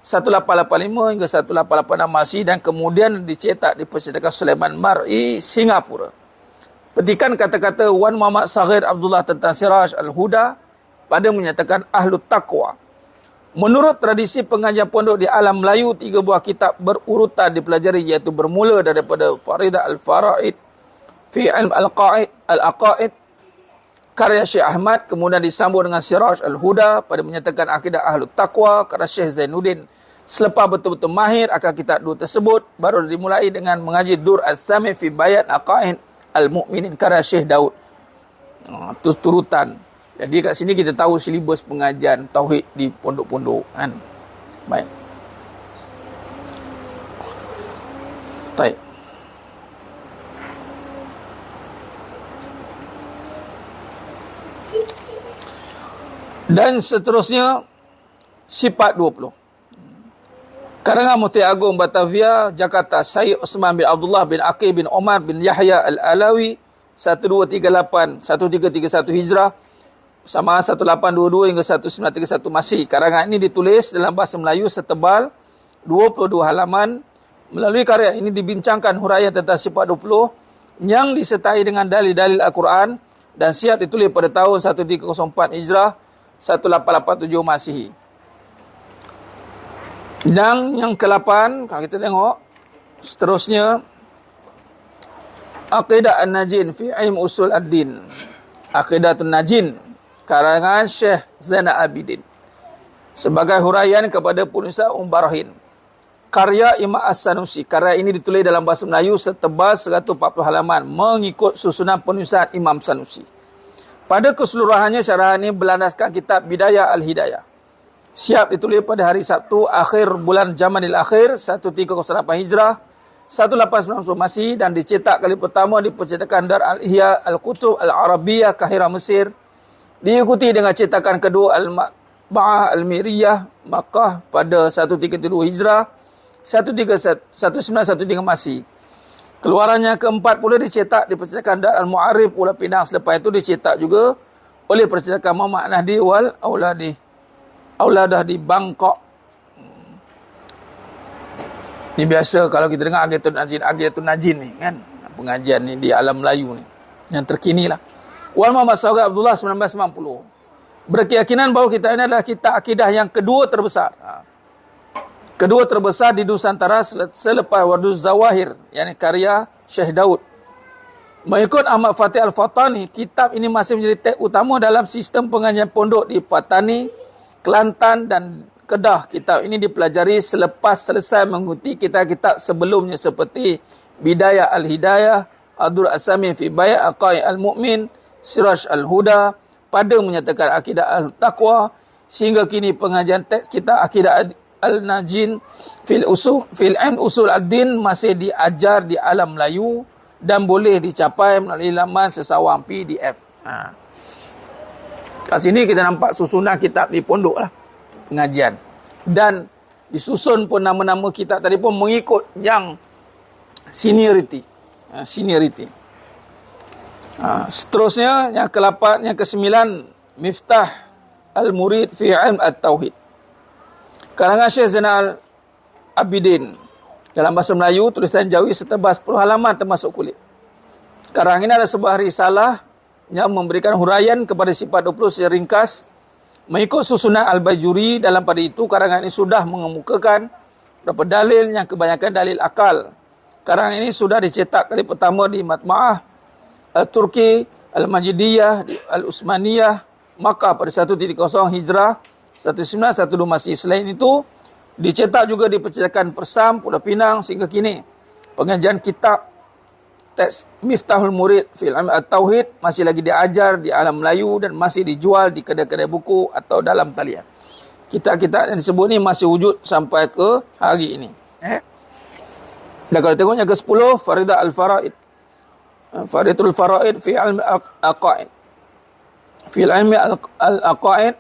A: 1885 hingga 1886 Masih, dan kemudian dicetak di Percetakan Sulaiman Mar'i, Singapura. Petikan kata-kata Wan Muhammad Saghir Abdullah tentang Siraj Al-Huda pada menyatakan Ahlut Taqwa. Menurut tradisi pengajian pondok di alam Melayu, 3 buah kitab berurutan dipelajari, iaitu bermula daripada Faridah Al-Faraid fi Ilm Al-Aqaid karya Syekh Ahmad, kemudian disambung dengan Siraj Al-Huda pada menyatakan akidah Ahlut Taqwa karya Syekh Zainuddin. Selepas betul-betul mahir akan kitab 2 tersebut, baru dimulai dengan mengaji Dur Al-Sami fi Bayan Aqaid Al-Mu'minin karya Syekh Daud. Itu turutan. Jadi kat sini kita tahu silibus pengajian tauhid di pondok-pondok kan. Baik. Baik. Dan seterusnya sifat 20. Karangan Mufti Agung Batavia, Jakarta, Syed Osman bin Abdullah bin Aqil bin Omar bin Yahya Al-Alawi, 1238 1331 Hijrah, sama 1822 hingga 1931 Masih. Karangan ini ditulis dalam bahasa Melayu setebal 22 halaman. Melalui karya ini dibincangkan huraian tentang sifat 20 yang disertai dengan dalil-dalil Al-Quran dan siap ditulis pada tahun 1304 Hijrah, 1887 Masihi. Dan yang ke-8, kalau kita tengok seterusnya, Aqidah An-Najin fi Ilm Usul Ad-Din. Aqidatun Najin karangan Syekh Zainal Abidin sebagai huraian kepada penulis Barahin. Karya Imam As-Sanusi. Karya ini ditulis dalam bahasa Melayu setebal 140 halaman mengikut susunan penulisan Imam Sanusi. Pada keseluruhannya syarahan ini berlandaskan kitab Bidayah Al-Hidayah. Siap ditulis pada hari Sabtu akhir bulan Jamadil Akhir 1308 Hijrah, 1890 Masih, dan dicetak kali pertama di Percetakan Dar Al-Ihya Al-Kutub Al-Arabiyah, Kahirah, Mesir. Diikuti dengan cetakan kedua Al-Ma'ah Al-Miriyah, Makkah pada 1332 Hijrah, 1913 Masih. Keluarannya keempat pula dicetak di Percetakan Dar Al-Mu'arif, Pulau Pinang. Selepas itu dicetak juga oleh Percetakan Muhammad Nahdi wal Auladah di Bangkok. Ini biasa kalau kita dengar Aqidatun Najin ni kan, pengajian ni di alam Melayu ni yang terkini lah. Wal Muhammad Saghir Abdullah 1990 berkeyakinan bahawa kitab ini adalah kitab akidah yang kedua terbesar. Kedua terbesar di Nusantara selepas Warduz Zawahir, yakni karya Syekh Daud. Mengikut Ahmad Fatih Al-Fatani, kitab ini masih menjadi teks utama dalam sistem pengajian pondok di Patani, Kelantan dan Kedah. Kitab ini dipelajari selepas selesai mengikuti kitab-kitab sebelumnya seperti Bidayah Al-Hidayah, Adur Asami fi Bayan Aqaid Al-Mu'min, Siraj Al-Huda pada menyatakan akidah Al-Taqwa. Sehingga kini pengajian teks kitab akidah Al-Najin fil Ilm Usul Ad-Din masih diajar di alam Melayu dan boleh dicapai melalui laman sesawang PDF. Kat sini kita nampak susunan kitab di pondok lah, pengajian. Dan disusun pun nama-nama kitab tadi pun mengikut yang seniority. Seterusnya, yang ke-8, yang ke-9, Miftah Al-Murid fi Ilm At-Tauhid. Karangan Syekh Zainal Abidin. Dalam bahasa Melayu, tulisan Jawi setebal 10 halaman termasuk kulit. Karangan ini ada sebuah risalah yang memberikan huraian kepada sifat 20 secara ringkas mengikut susunan Al-Bajuri. Dalam pada itu karangan ini sudah mengemukakan beberapa dalil yang kebanyakan dalil akal. Karangan ini sudah dicetak kali pertama di Matma'ah Al-Turki Al-Majidiyah Al-Usmaniyah Makkah pada 130 Hijrah, 1912 Masih. Selain itu dicetak juga di Percetakan Persam, Pulau Pinang sehingga kini. Pengajian kitab teks Miftahul Murid fil Ilm At-Tauhid masih lagi diajar di alam Melayu dan masih dijual di kedai-kedai buku atau dalam talian. Kitab-kitab yang disebut ni masih wujud sampai ke hari ini. Dan kalau tengok yang ke-10, Faridah Al-Faraid. Faridatul Faraid fi Ilm Al-Aqaid. Fi Ilm Al-Aqaid,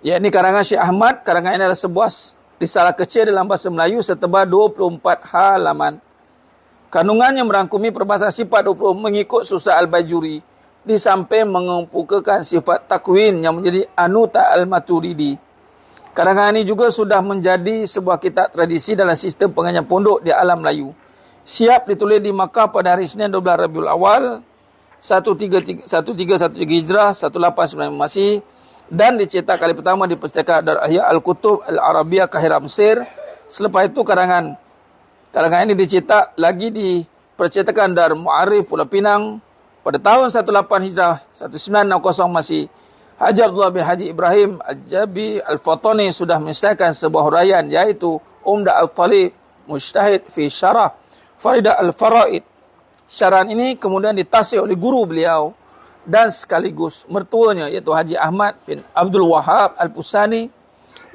A: yakni karangan Syekh Ahmad. Karangan ini adalah sebuah risalah kecil dalam bahasa Melayu setebal 24 halaman. Kandungannya merangkumi perbahasan sifat 20 mengikut Susah Al-Bajuri, di samping mengemukakan sifat takwin yang menjadi Anuta Al-Maturidi. Karangan ini juga sudah menjadi sebuah kitab tradisi dalam sistem pengajian pondok di alam Melayu. Siap ditulis di Makkah pada hari Isnin 12 Rabiul Awal 1313 Hijrah 1895 Masih, dan dicetak kali pertama di Pustaka Dar Ahya Al-Kutub Al-Arabiyah Kahirah Mesir. Selepas itu karangan ini dicetak lagi di percetakan Dar Mu'arif Pulau Pinang pada tahun 18 Hijrah 1960 Masih. Haji Abdullah bin Haji Ibrahim Al-Jabi Al-Fatani sudah menyelesaikan sebuah huraian, yaitu Umdah Al-Talib Mujtahid fi Syarah Faridah Al-Faraid. Syarahan ini kemudian ditasih oleh guru beliau dan sekaligus mertuanya, yaitu Haji Ahmad bin Abdul Wahab Al-Pusani.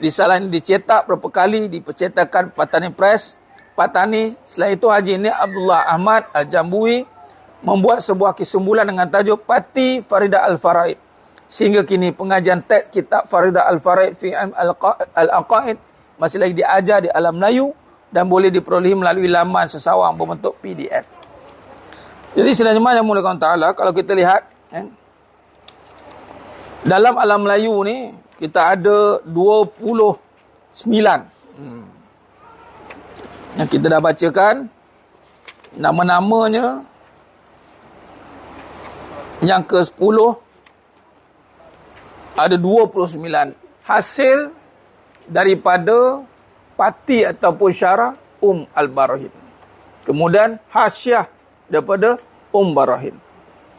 A: Risalah ini dicetak berapa kali di percetakan Patani Press, Patani. Selain itu Haji ini Abdullah Ahmad Al-Jambui membuat sebuah kesimpulan dengan tajuk Pati Faridah Al-Faraid. Sehingga kini pengajian teks kitab Faridah Al-Faraid fi Al-Aqaid masih lagi diajar di alam Melayu dan boleh diperolehi melalui laman sesawang berbentuk PDF. Jadi sebenarnya yang mulia Ta'ala, kalau kita lihat dalam alam Melayu ni kita ada 29 yang kita dah bacakan nama-namanya. Yang ke-10 ada 29 hasil daripada pati ataupun syarah Al-Barahin. Kemudian hasyiah daripada Barahin.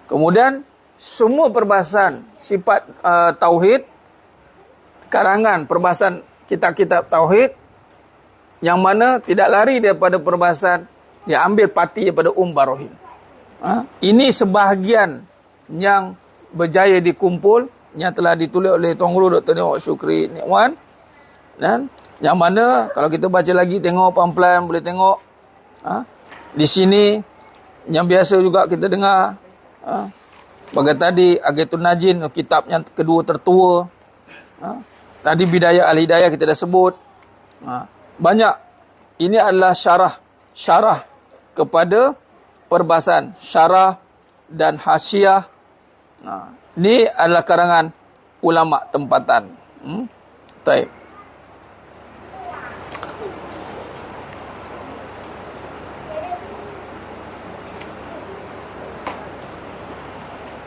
A: Kemudian semua perbahasan sifat tauhid, karangan perbahasan kitab-kitab tauhid yang mana tidak lari daripada perbahasan yang ambil pati daripada Barahin. Ini sebahagian yang berjaya dikumpul, yang telah ditulis oleh Tuan Guru Dr. Nihok Syukri Nikwan, dan yang mana kalau kita baca lagi, tengok pelan-pelan boleh tengok di sini yang biasa juga kita dengar, bagai tadi Aghatul Najin, kitab yang kedua tertua, tadi Bidayah Al-Hidayah kita dah sebut, banyak. Ini adalah syarah kepada perbahasan syarah dan hasyiah. Ini adalah karangan ulama tempatan. Baik.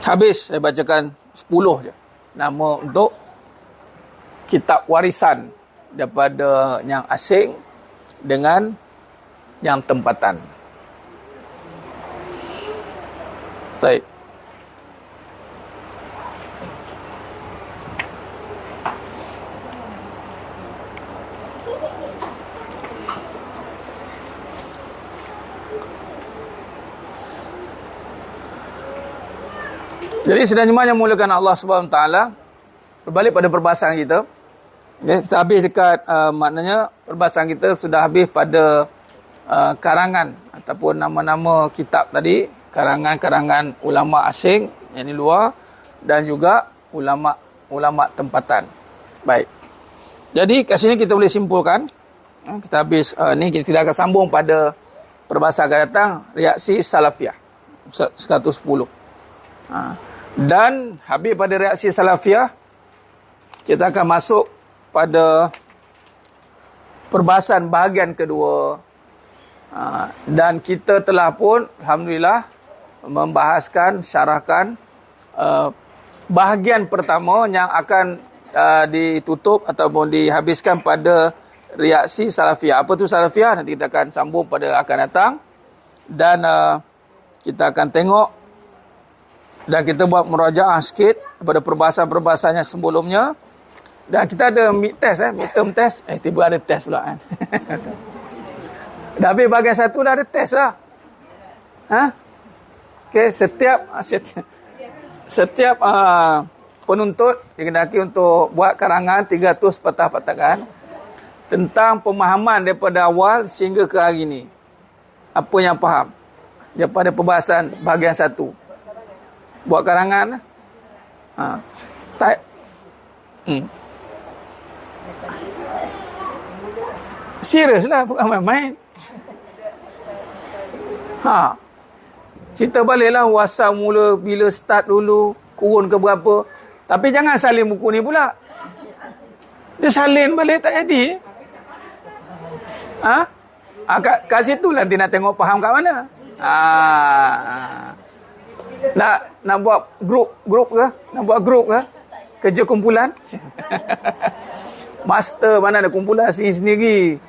A: Habis saya bacakan 10 je nama untuk kitab warisan daripada yang asing dengan yang tempatan. Baik. Jadi sebenarnya yang mulakan Allah Subhanahu Taala, berbalik pada perbahasan kita. Okay, kita habis dekat maknanya perbahasan kita sudah habis pada karangan ataupun nama-nama kitab tadi, karangan-karangan ulama asing yang di luar dan juga ulama tempatan. Baik. Jadi kat sini kita boleh simpulkan, kita habis ni kita akan sambung pada perbahasan akan datang, reaksi salafiyah 110. Dan habis pada reaksi salafiyah, kita akan masuk pada perbahasan bahagian kedua. Dan kita telah pun alhamdulillah membahaskan, syarahkan bahagian pertama yang akan ditutup ataupun dihabiskan pada reaksi salafiyah. Apa tu salafiyah? Nanti kita akan sambung pada akan datang. Dan kita akan tengok dan kita buat murajaah sikit pada perbahasan-perbahasannya sebelumnya. Dan kita ada midterm test. Tiba ada test pula kan. Dah habis bahagian satu dah ada test lah. Okay, setiap penuntut dikehendaki untuk buat karangan 300 patah-patakan tentang pemahaman daripada awal sehingga ke hari ini. Apa yang faham daripada perbahasan bahagian satu. Buat karangan type serius lah, bukan main-main. Cerita balik lah WhatsApp mula bila start dulu, kurun ke berapa. Tapi jangan salin buku ni pula. Dia salin balik tak jadi. Kat situ lah nanti nak tengok faham kat mana. Nak buat grup ke? Nak buat grup ke? Kerja kumpulan? Master mana ada kumpulan sendiri.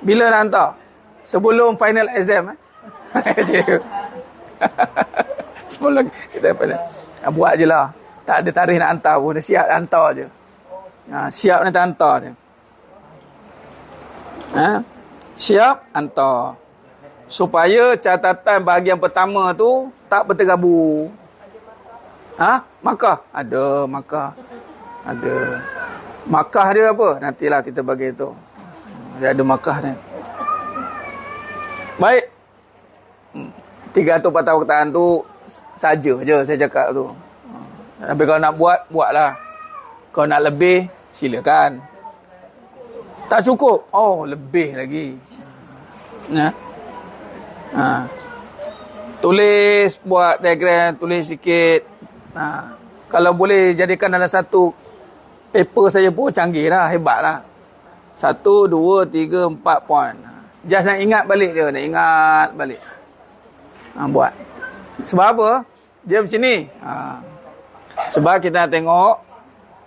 A: Bila nak hantar? Sebelum final exam. Sebelum kita buat je lah. Tak ada tarikh nak hantar pun. Dia siap hantar je. Siap nak hantar je. Siap hantar. Supaya catatan bahagian pertama tu tak berterabur. Makkah? Ada makkah. Ada. Makkah dia apa? Nantilah kita bagi tu. Dia ada makkah dia. Baik. 300 patah perkataan tu saja je saya cakap tu. Tapi kalau nak buat, buatlah. Kalau nak lebih, silakan. Tak cukup? Oh, lebih lagi. Tulis, buat diagram, tulis sikit. Kalau boleh jadikan dalam satu paper saja pun canggih lah, hebat lah. 1, 2, 3, 4 poin. Just nak ingat balik je, nak ingat balik. Buat. Sebab apa? Dia macam ni. Sebab kita nak tengok,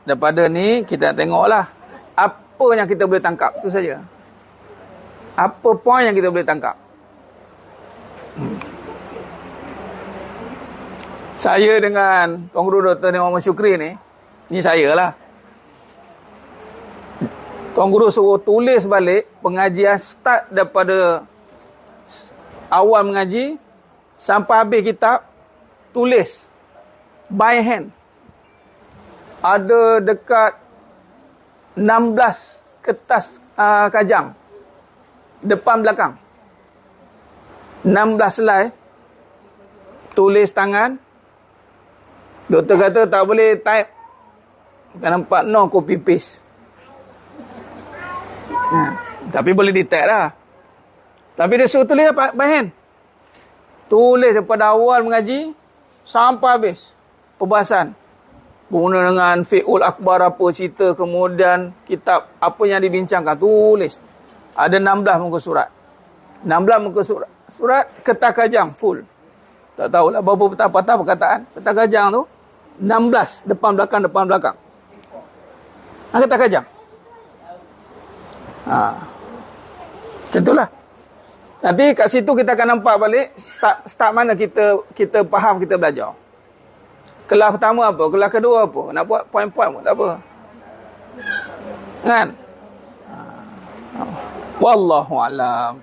A: daripada ni, kita nak tengoklah apa yang kita boleh tangkap, tu saja. Apa poin yang kita boleh tangkap. Saya dengan Tuan Guru Dr. Muhammad Syukri ni saya lah. Tuan Guru suruh tulis balik pengajian start daripada awal mengaji sampai habis kitab, tulis by hand. Ada dekat 16 kertas kajang depan belakang. 16 slide, tulis tangan. Doktor kata tak boleh type. Bukan nampak no copy paste. Tapi boleh di-type lah. Tapi dia suruh tulis apa? By hand. Tulis daripada awal mengaji sampai habis perbahasan. Bermula dengan fiqhul akbar apa cerita, kemudian kitab apa yang dibincangkan, tulis. Ada 16 muka surat. 16 muka surat kertas kajang full. Tak tahulah berapa patah perkataan. Kertas kajang tu 16 depan belakang. Kertas kajang. Macam itulah. Nanti kat situ kita akan nampak balik start mana kita faham, kita belajar. Kelas pertama apa, kelas kedua apa. Nak buat poin-poin pun tak apa. Kan? Wallahu a'lam.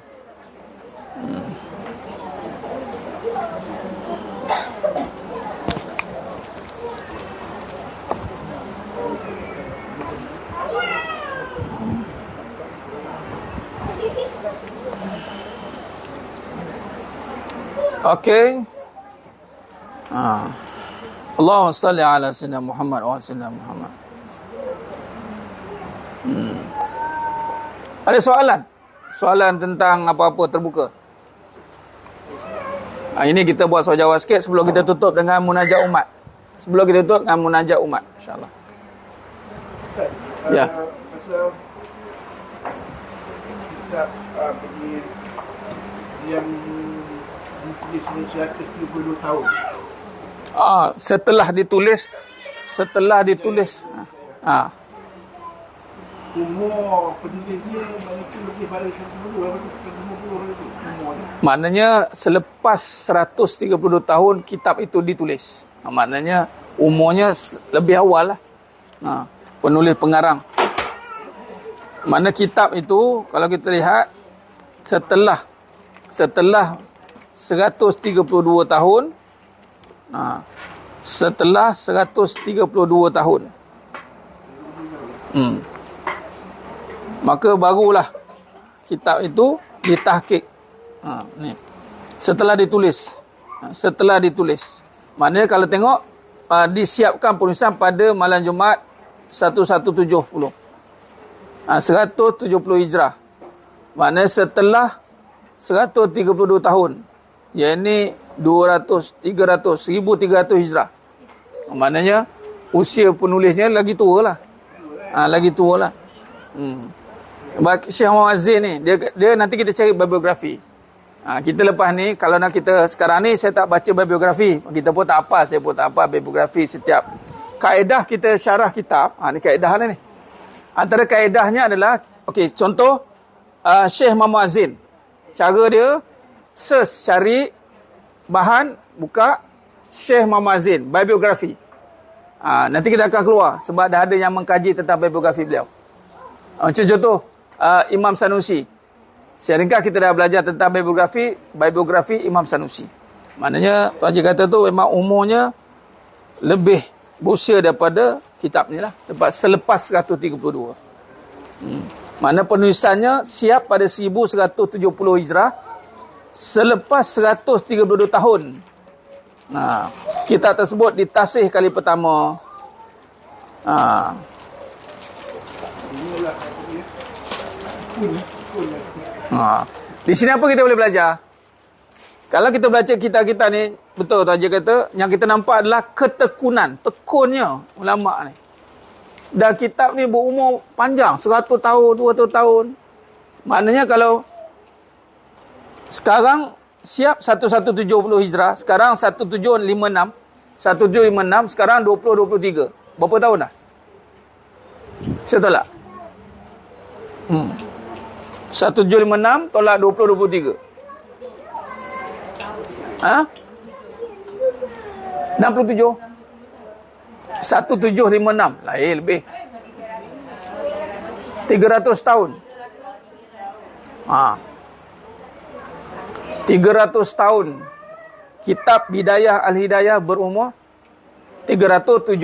A: Okey. Allahumma salli ala sayyidina Muhammad wa sayyidina Muhammad. Ada soalan? Soalan tentang apa-apa terbuka. Ini kita buat soal jawab sikit sebelum kita tutup dengan munajat umat. InsyaAllah. Ya.
B: Pasal kita pergi yang ditulis 132 tahun.
A: Setelah ditulis.
B: Umur penulisnya lebih pada 150.
A: Maknanya selepas 132 tahun kitab itu ditulis. Maknanya umurnya lebih awal lah. Penulis pengarang. Mana kitab itu kalau kita lihat setelah 132 tahun, setelah 132 tahun, maka barulah kitab itu ditahqiq. Ni. Setelah ditulis. Maknanya kalau tengok disiapkan penulisan pada malam Jumaat 1170. 170 Hijrah. Maknanya setelah 132 tahun. Yang ini 1300 Hijrah. Maknanya usia penulisnya lagi tua lah. Lagi tua lah. Syekh Muhammad Zain ni, dia nanti kita cari bibliografi. Kita lepas ni, kalau nak kita sekarang ni saya tak baca bibliografi. Kita pun tak apa, saya pun tak apa bibliografi setiap kaedah kita syarah kitab. Ni kaedah ni. Antara kaedahnya adalah, okey, contoh Syekh Muhammad Zain. Cara dia search, cari bahan, buka Syekh Muhammad Zain, bibliografi. Nanti kita akan keluar sebab dah ada yang mengkaji tentang bibliografi beliau. Macam contoh Imam Sanusi. Secara ringkas kita dah belajar tentang bibliografi Imam Sanusi. Maknanya Pak Haji kata tu memang umurnya lebih berusia daripada kitab ni lah. Sebab selepas 132. Mana penulisannya siap pada 1170 Hijrah. Selepas 132 tahun. Kitab tersebut ditasih kali pertama. Di sini apa kita boleh belajar? Kalau kita baca kitab-kitab ni, betul Tuan Haji kata, yang kita nampak adalah ketekunan, tekunnya ulama ni. Dan kitab ni berumur panjang, 100 tahun, 200 tahun. Maknanya kalau sekarang siap 1170 Hijrah, sekarang 1756, sekarang 2023. Berapa tahun dah? Betul tak? 1756 tolak 2023. 67. 1756. Lain lebih. 300 tahun. 300 tahun. Kitab Bidayah Al-Hidayah berumur 371.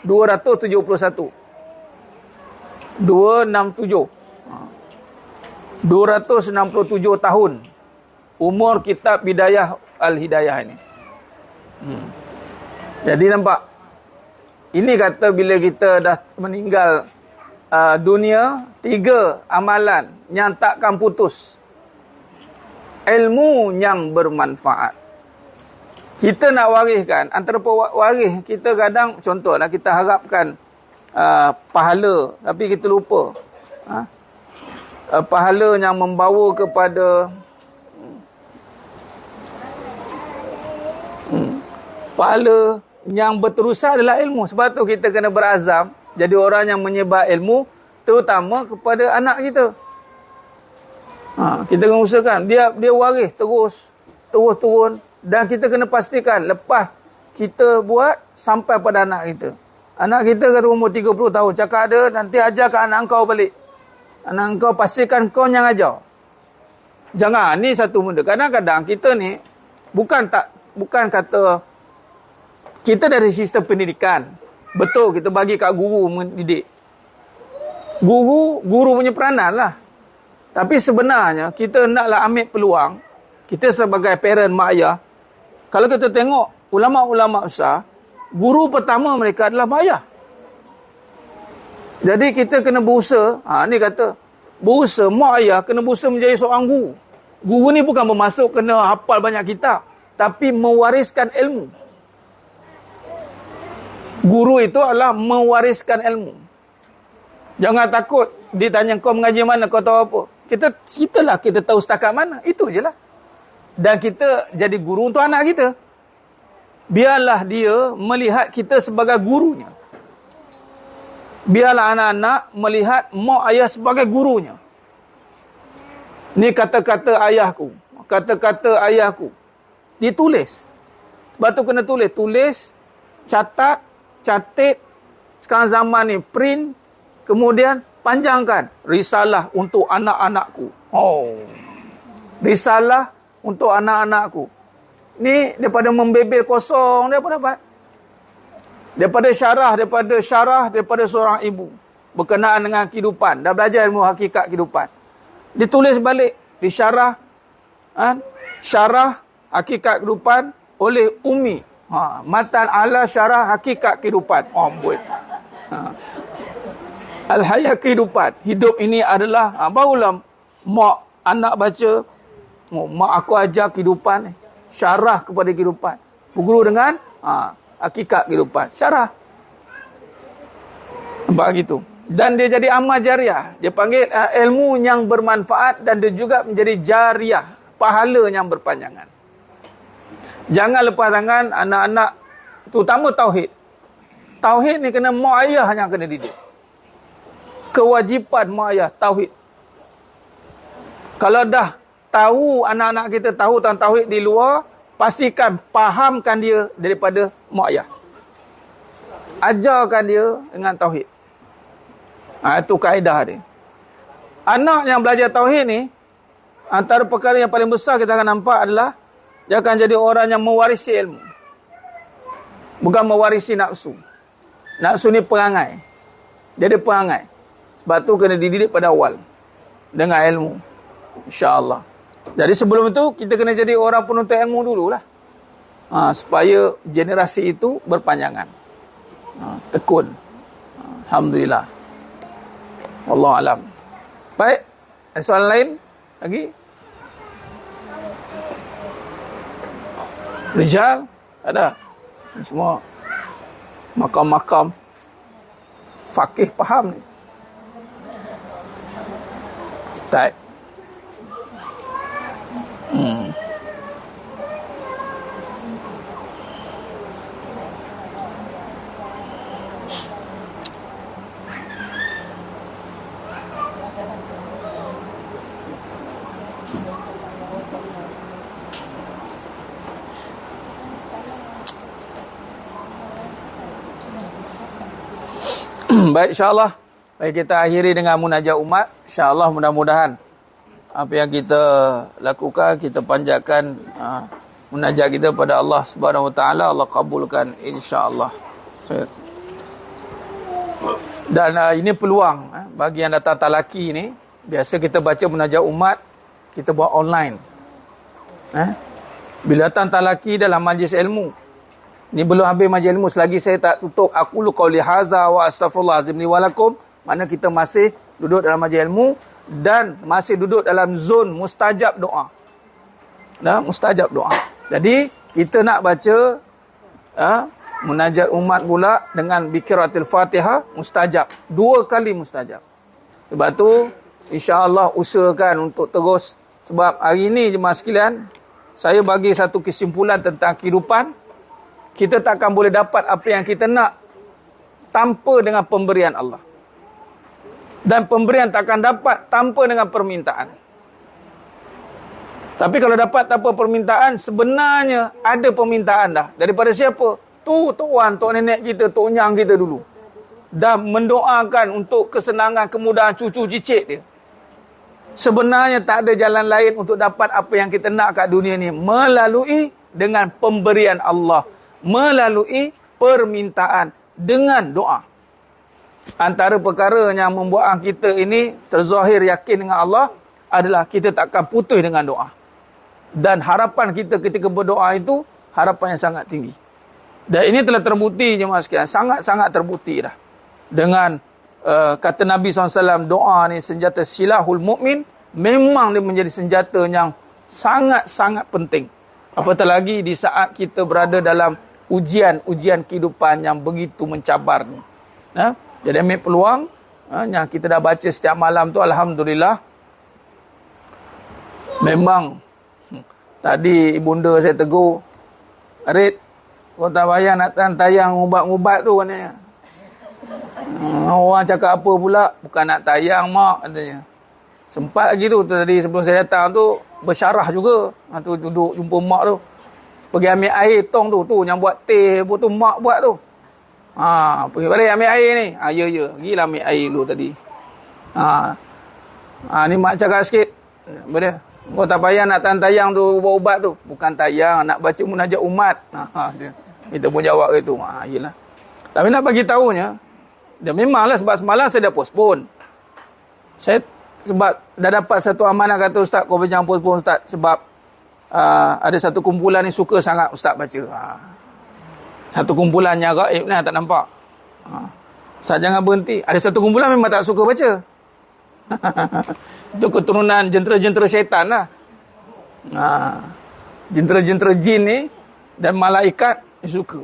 A: 267. 267 tahun umur kitab Bidayah Al-Hidayah ini. Jadi nampak, ini kata bila kita dah meninggal dunia, 3 amalan yang takkan putus. Ilmu yang bermanfaat. Kita nak wariskan, antara pewaris kita kadang, contohlah kita harapkan pahala, tapi kita lupa. Pahala yang membawa kepada pahala yang berterusan adalah ilmu. Sebab tu kita kena berazam jadi orang yang menyebar ilmu, terutama kepada anak kita. Kita kena usahakan dia waris terus turun, dan kita kena pastikan lepas kita buat sampai pada anak kita. Anak kita kata umur 30 tahun, cakap ada, nanti ajarkan anak kau balik. Anak kau pastikan kau yang ajar. Jangan, ni satu benda. Kadang-kadang kita ni bukan kata kita dari sistem pendidikan. Betul, kita bagi kat guru mendidik. Guru punya peranan lah. Tapi sebenarnya kita naklah ambil peluang. Kita sebagai parent, mak ayah, kalau kita tengok ulama-ulama besar, guru pertama mereka adalah mak ayah. Jadi kita kena berusaha, ni kata, berusaha, mak ayah kena berusaha menjadi seorang guru. Guru ni bukan bermaksud kena hafal banyak kitab, tapi mewariskan ilmu. Guru itu adalah mewariskan ilmu. Jangan takut ditanya kau mengaji mana, kau tahu apa. Kita tahu setakat mana, itu je lah. Dan kita jadi guru untuk anak kita. Biarlah dia melihat kita sebagai gurunya. Biarlah anak-anak melihat mak ayah sebagai gurunya. Ni kata-kata ayahku. Kata-kata ayahku. Ditulis. Sebab tu kena tulis. Tulis, catat. Sekarang zaman ni print. Kemudian panjangkan. Risalah untuk anak-anakku. Risalah untuk anak-anakku. Ni daripada membebel kosong. Dia apa dapat? Daripada seorang ibu berkenaan dengan kehidupan, dah belajar ilmu hakikat kehidupan, ditulis balik, disyarah, syarah hakikat kehidupan oleh Umi, matan ala syarah hakikat kehidupan, amboi, al-hayat kehidupan, hidup ini adalah, barulah mak anak baca, mak aku ajar kehidupan, syarah kepada kehidupan, berguru dengan hakikat kehidupan, syarah. Nampak gitu. Dan dia jadi amal jariah. Dia panggil ilmu yang bermanfaat dan dia juga menjadi jariah. Pahala yang berpanjangan. Jangan lepas tangan anak-anak, terutama tauhid. Tauhid ni kena mak ayah yang kena didik. Kewajipan mak ayah, tauhid. Kalau dah tahu anak-anak kita tahu tentang tauhid di luar, pastikan fahamkan dia daripada mak ayah. Ajarkan dia dengan tauhid. Itu kaedah dia. Anak yang belajar tauhid ni, antara perkara yang paling besar kita akan nampak adalah dia akan jadi orang yang mewarisi ilmu. Bukan mewarisi nafsu. Nafsu ni perangai. Dia ada perangai. Sebab tu kena dididik pada awal. Dengan ilmu. InsyaAllah. Jadi sebelum itu, kita kena jadi orang penuntut ilmu dululah. Supaya generasi itu berpanjangan. Tekun. Alhamdulillah. Wallahu alam. Baik. Ada soalan lain? Lagi? Rijal? Ada? Semua makam-makam fakih faham ni. Tak. Baik, insyaAllah. Baik, kita akhiri dengan munajat umat. InsyaAllah mudah-mudahan apa yang kita lakukan, kita panjatkan munajat kita pada Allah Subhanahu Wa Taala, Allah kabulkan insya-Allah. Dan ini peluang bagi yang datang talaki ni. Biasa kita baca munajat umat, kita buat online. Bila datang talaki dalam majlis ilmu, ni belum habis majlis ilmu, selagi saya tak tutup aqulu qauli hadza wa astaghfirullahalazim li wa lakum, mana kita masih duduk dalam majlis ilmu dan masih duduk dalam zon mustajab doa. Mustajab doa. Jadi kita nak baca munajat umat pula dengan bikiratil Fatihah mustajab. 2 kali mustajab. Sebab tu insya-Allah usahakan untuk terus, sebab hari ini jemaah sekalian, saya bagi satu kesimpulan tentang kehidupan. Kita takkan boleh dapat apa yang kita nak tanpa dengan pemberian Allah. Dan pemberian takkan dapat tanpa dengan permintaan. Tapi kalau dapat tanpa permintaan, sebenarnya ada permintaan dah. Daripada siapa? Tok Wan, tok nenek kita, tok nyang kita dulu. Dan mendoakan untuk kesenangan, kemudahan cucu cicit dia. Sebenarnya tak ada jalan lain untuk dapat apa yang kita nak kat dunia ni, melalui dengan pemberian Allah. Melalui permintaan dengan doa. Antara perkara yang membuat kita ini terzahir yakin dengan Allah adalah kita takkan putus dengan doa. Dan harapan kita ketika berdoa itu harapan yang sangat tinggi. Dan ini telah terbukti jemaah sekalian, sangat-sangat terbukti dah. Dengan kata Nabi SAW, doa ni senjata silahul mukmin, memang dia menjadi senjata yang sangat-sangat penting. Apatah lagi di saat kita berada dalam ujian kehidupan yang begitu mencabar ni. Jadi ambil peluang yang kita dah baca setiap malam tu, alhamdulillah. Memang tadi ibunda saya tegur, Arid, kau tak payah nak tayang ubat-ubat tu katanya. Orang cakap apa pula, bukan nak tayang mak katanya. Sempat lagi tu tadi sebelum saya datang tu bersyarah juga. Tu duduk jumpa mak tu. Pergi ambil air tong tu yang buat teh tu mak buat tu. Pergi balik ambil air ni. Ya. Pergilah ambil air dulu tadi. Ni mak cakap sikit. Boleh. Kau tak payah nak tayang tu ubat-ubat tu. Bukan tayang, nak baca munajat umat. Kita pun jawab gitu. Yelah. Tapi nak bagi tahunya, dia memanglah sebab semalam saya dah postpone. Saya sebab dah dapat satu amanah, kata Ustaz, kau jangan postpone Ustaz, sebab ada satu kumpulan ni suka sangat Ustaz baca. Satu kumpulan yang gaib ni tak nampak. Ustaz jangan berhenti. Ada satu kumpulan memang tak suka baca. Itu keturunan jentera-jentera syaitan lah. Jentera-jentera jin ni dan malaikat ni suka.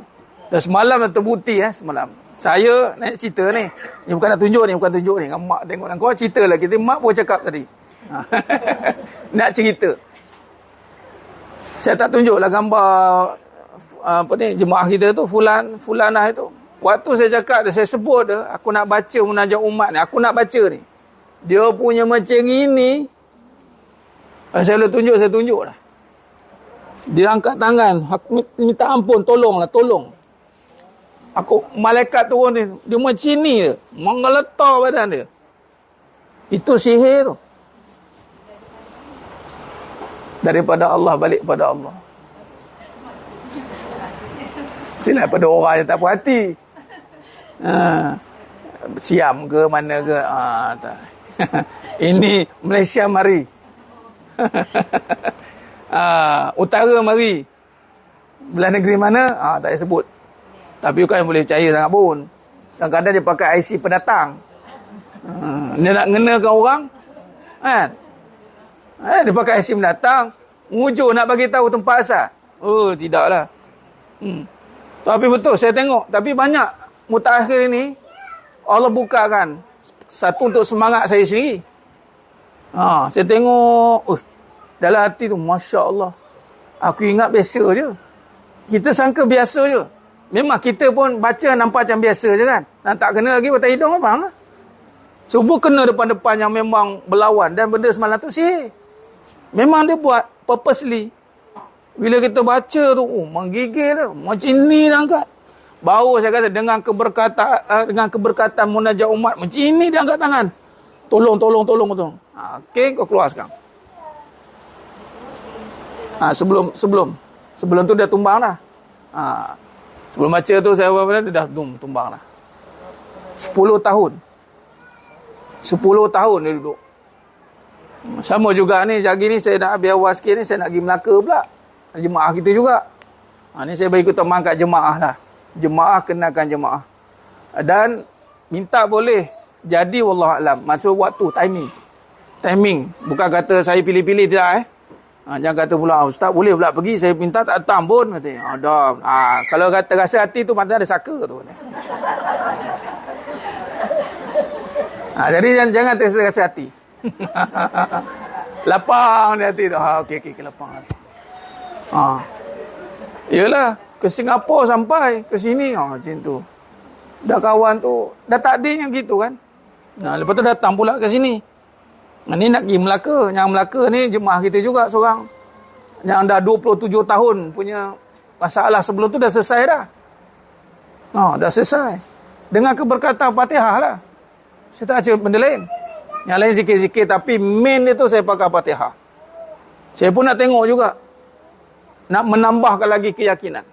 A: Dan semalam dah terbukti semalam. Saya nak cerita ni. Ni bukan nak tunjuk ni, bukan tunjuk ni. Mak tengok dan kau cerita lah. Kita mak pun cakap tadi. Nak cerita. Saya tak tunjuklah gambar apa ni jemaah kita tu fulanah itu. Waktu saya cakap dia, saya sebut dia, aku nak baca munajat umat ni. Aku nak baca ni. Dia punya macam ini. Kalau saya boleh tunjuk, saya tunjuk lah. Dia angkat tangan. Aku minta ampun, tolonglah, tolong. Aku, malaikat turun ni. Dia macam ni je. Menggeletar badan dia. Itu sihir tu. Daripada Allah, balik pada Allah. Silap pada orang yang tak puas hati. Siam ke, mana ke. Tak. Ini Malaysia mari. Utara mari. Belah negeri mana? Tak payah sebut. Tapi bukan boleh percaya sangat pun. Kadang-kadang dia pakai IC pendatang. Dia nak ngenakan orang. Kan? Dia pakai IC pendatang. Mujur nak bagi tahu tempat asal. Oh, tidaklah. Tapi betul, saya tengok. Tapi banyak mutakhir ini, Allah bukakan. Satu untuk semangat saya sendiri. Saya tengok. Dalam hati tu, Masya Allah. Aku ingat biasa je. Kita sangka biasa je. Memang kita pun baca nampak macam biasa je kan. Dan tak kena lagi batang hidung apa lah. Cuba kena depan-depan yang memang berlawan. Dan benda semalam tu sihir. Memang dia buat purposely. Bila kita baca tu, menggigil tu. Macam ni dah angkat. Baru saya kata dengan keberkatan munajat umat. Macam ni dia angkat tangan. Tolong. Okey, kau keluar sekarang. Sebelum tu dia tumbang dah. Sebelum baca tu saya dia dah tumbang dah. 10 tahun. 10 tahun dia duduk. Sama juga ni, jagi ni saya nak habis awal sikit ni, saya nak pergi Melaka pula. Jemaah kita juga. Ni saya bagi keutamaan kat jemaah lah. Jemaah kenakan jemaah. Dan minta boleh jadi wallahualam. Maksud waktu, timing. Bukan kata saya pilih-pilih, tidak jangan kata pula, ustaz boleh pula pergi, saya minta tak datang pun. Kalau kata rasa hati tu, mata ada saka tu. Jadi jangan terasa rasa hati. Lapang di hati tu. Okey, lapang hati. Yalah, ke Singapura sampai ke sini macam tu. Dah kawan tu dah takdirnya gitu kan. Lepas tu datang pula ke sini. Ni nak pergi Melaka. Yang Melaka ni jemaah kita juga seorang. Yang dah 27 tahun punya masalah sebelum tu dah selesai dah. Dah selesai. Dengan keberkatan Fatihah lah. Saya tak baca benda lain. Yang lain zikir-zikir, tapi main dia tu saya pakai Fatihah. Saya pun nak tengok juga. Nak menambahkan lagi keyakinan.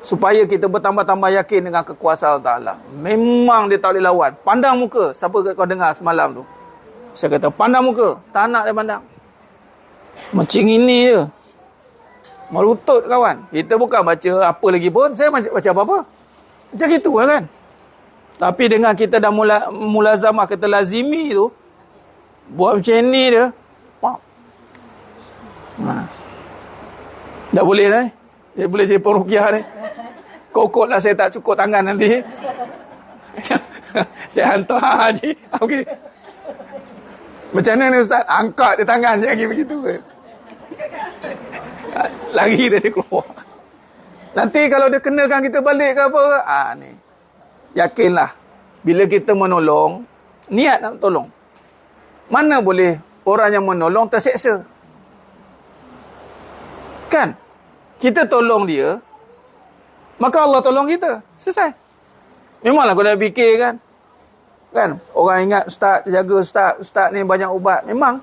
A: Supaya kita bertambah-tambah yakin dengan kekuasaan Allah Ta'ala. Memang dia tak boleh lawan. Pandang muka. Siapa kau dengar semalam tu? Saya kata, pandang muka. Tak nak dia pandang. Macam ini je. Melutut kawan. Kita bukan baca apa lagi pun. Saya baca apa-apa. Macam itu kan. Tapi dengan kita dah mulazamah, kita lazimi tu. Buat macam ni dia. Tak boleh lah. Dia boleh jadi perukiah ni. Kokot lah saya tak cukup tangan nanti. Saya hantar haji. Okey. Macam mana ni ustaz? Angkat dia tangan je lagi begitu. Lagi dia keluar. Nanti kalau dia kenakan kita balik ke apa, ni. Yakinlah. Bila kita menolong, niat nak tolong. Mana boleh orang yang menolong terseksa? Kan? Kita tolong dia, maka Allah tolong kita. Selesai. Memanglah kau dah fikir kan? Kan? Orang ingat ustaz, jaga ustaz ni banyak ubat. Memang.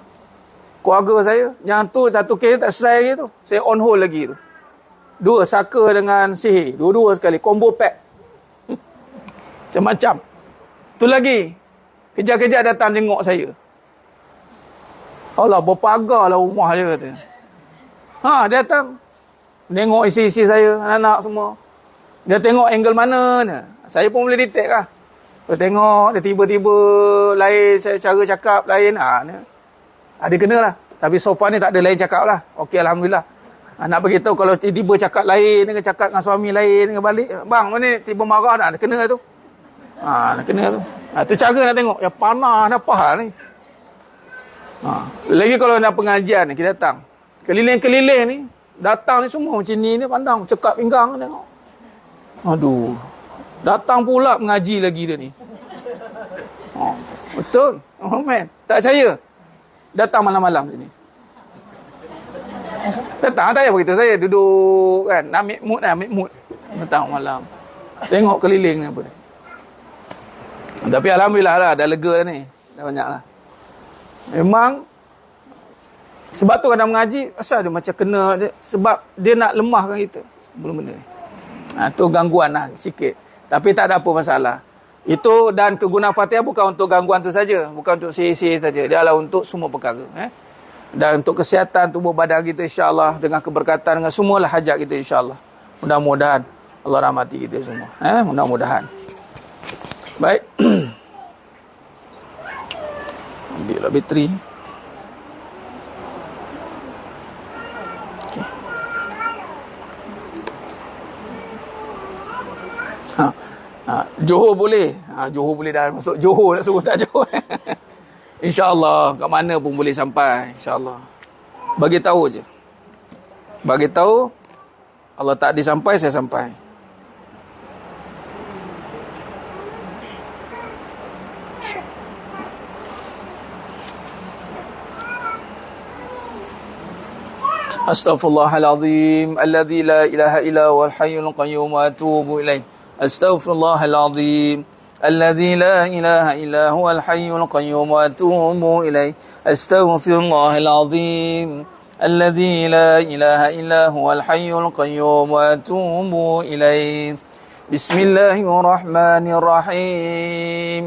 A: Keluarga saya, yang tu satu kes tak selesai lagi tu. Saya on hold lagi tu. 2 saka dengan sihir. Dua-dua sekali. Combo pack. Macam-macam. Tu lagi. Kejap-kejap datang tengok saya. Allah, berpagar lah rumah dia kata. Dia datang. Tengok isi-isi saya, anak-anak semua. Dia tengok angle mana ni. Saya pun boleh detect lah. Dia tengok, dia tiba-tiba lain, saya cara cakap lain. Dia kena lah. Tapi so far ni tak ada lain cakap lah. Okey, Alhamdulillah. Nak beritahu kalau tiba-tiba cakap lain dengan cakap dengan suami lain dengan balik, bang ni tiba marah nak kena tu. Nak kena tu. Tu cara nak tengok yang panah apa hal ni. Lagi kalau nak pengajian ni kita datang. Keliling-keliling ni datang ni semua macam ni pandang cekap pinggang tengok. Aduh. Datang pula mengaji lagi dia ni. Betul. Man. Tak percaya. Datang malam-malam sini. Datang tak payah beritahu saya duduk kan, ambil mood. Datang malam. Tengok keliling ni apa ni. Tapi alhamdulillah lah dah lega dah ni. Dah banyak lah. Memang sebab tu kadang mengaji asal dia macam kena dia, sebab dia nak lemahkan kita benda-benda ni. Tu gangguan lah sikit. Tapi tak ada apa masalah. Itu dan kegunaan Fatihah bukan untuk gangguan tu saja, bukan untuk sihir-sihir saja. Dia adalah untuk semua perkara, Dan untuk kesihatan tubuh badan kita insya-Allah dengan keberkatan dengan semualah hajat kita insya-Allah. Mudah-mudahan Allah rahmati kita semua. Mudah-mudahan. Baik. Ambillah bateri. Okey. Johor boleh. Johor boleh dah masuk Johor nak suruh tak Johor. InsyaAllah kat mana pun boleh sampai. InsyaAllah. Bagi tahu je. Bagi tahu. Allah tak disampai, saya sampai. Astaghfirullahalazim alladzi la ilaha illa huwal hayyul qayyum wa atubu ilaih. Astaghfirullahalazim الذي لا إله إلا هو الحي القيوم وأتوب إليه أستغفر الله العظيم الذي لا إله إلا هو الحي القيوم وأتوب إليه بسم الله الرحمن الرحيم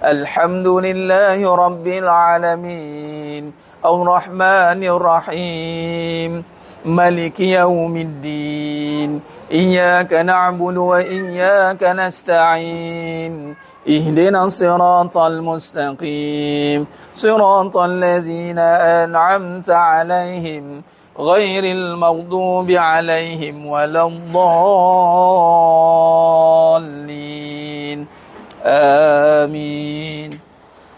A: الحمد لله رب العالمين الرحمن الرحيم مالك يوم الدين إياك نعبد وإياك نستعين اهدنا الصراط المستقيم صراط الذين أنعمت عليهم غير المغضوب عليهم ولا الضالين آمين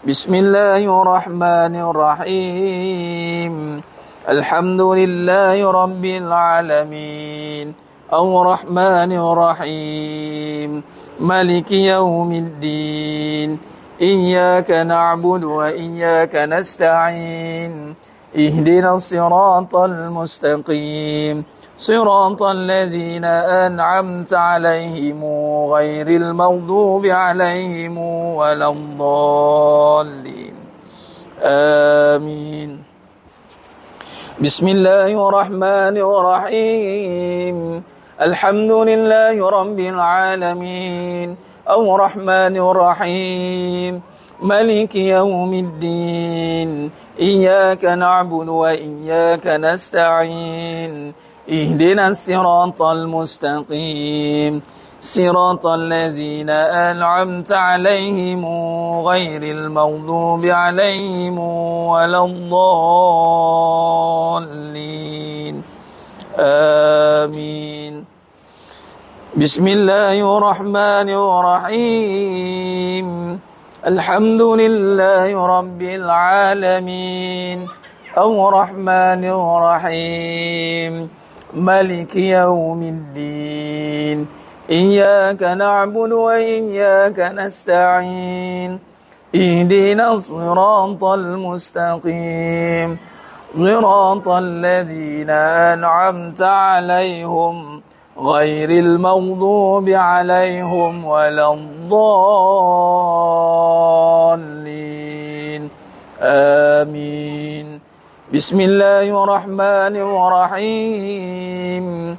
A: بسم الله الرحمن الرحيم الحمد لله رب العالمين الرحمن الرحيم مالك يوم الدين إياك نعبد وإياك نستعين اهدنا الصراط المستقيم صراط الذين أنعمت عليهم غير المغضوب عليهم ولا الضالين آمين بسم الله الرحمن الرحيم الحمد لله رب العالمين الرحمن الرحيم مالك يوم الدين إياك نعبد وإياك نستعين اهدنا الصراط المستقيم صراط الذين أنعمت عليهم غير المغضوب عليهم ولا الضالين آمين بسم الله الرحمن الرحيم الحمد لله رب العالمين الرحمن الرحيم مالك يوم الدين إياك نعبد وإياك نستعين اهدنا الصراط المستقيم صراط الذين أنعمت عليهم غير المغضوب عليهم ولا الضالين آمين بسم الله الرحمن الرحيم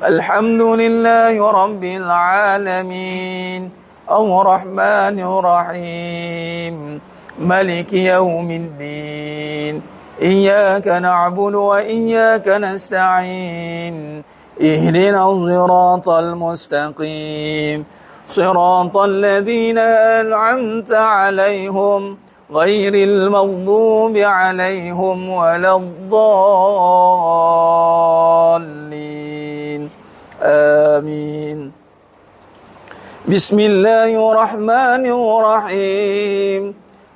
A: الحمد لله رب العالمين الرحمن الرحيم مالك يوم الدين إياك نعبد وإياك نستعين اهدنا الصراط المستقيم صراط الذين أنعمت عليهم غير المغضوب عليهم ولا الضالين آمين بسم الله الرحمن الرحيم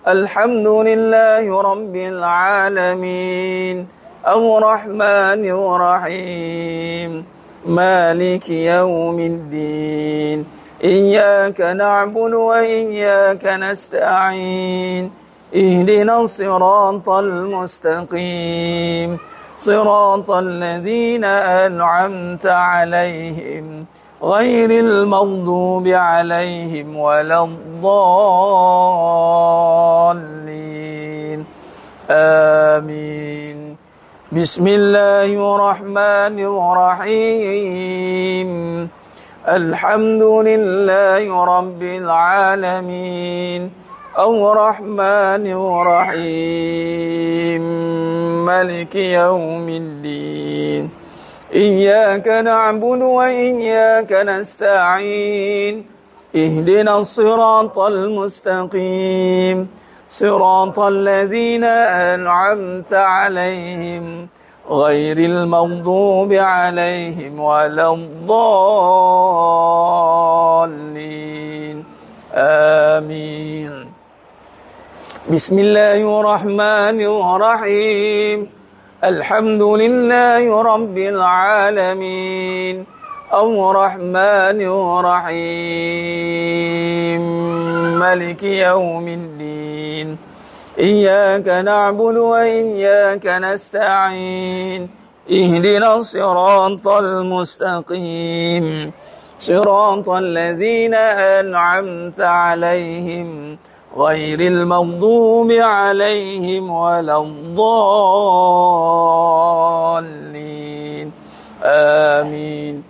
A: الحمد لله رب العالمين الرحمن الرحيم مالك يوم الدين إياك نعبد وإياك نستعين اهدنا الصراط المستقيم صراط الذين أنعمت عليهم غير المغضوب عليهم ولا الضالين آمين بسم الله الرحمن الرحيم الحمد لله رب العالمين الرحمن الرحيم مالك يوم الدين إياك نعبد وإياك نستعين اهدنا الصراط المستقيم صراط الذين أنعمت عليهم غير المغضوب عليهم ولا الضالين آمين بسم الله الرحمن الرحيم الحمد لله رب العالمين الرحمن الرحيم مالك يوم الدين إياك نعبد وإياك نستعين اهدنا الصراط المستقيم صراط الذين أنعمت عليهم غير المغضوب عليهم ولا الضالين آمين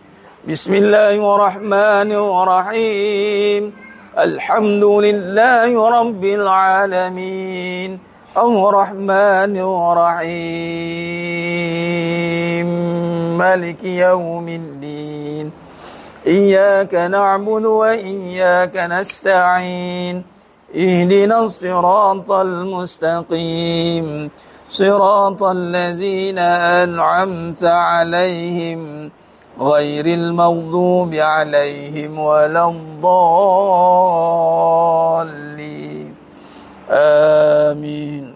A: بسم الله الرحمن الرحيم الحمد لله رب العالمين الرحمن الرحيم مالك يوم الدين إياك نعبد وإياك نستعين اهدنا الصراط المستقيم صراط الذين أنعمت عليهم غير المغضوب عليهم ولا الضالين آمين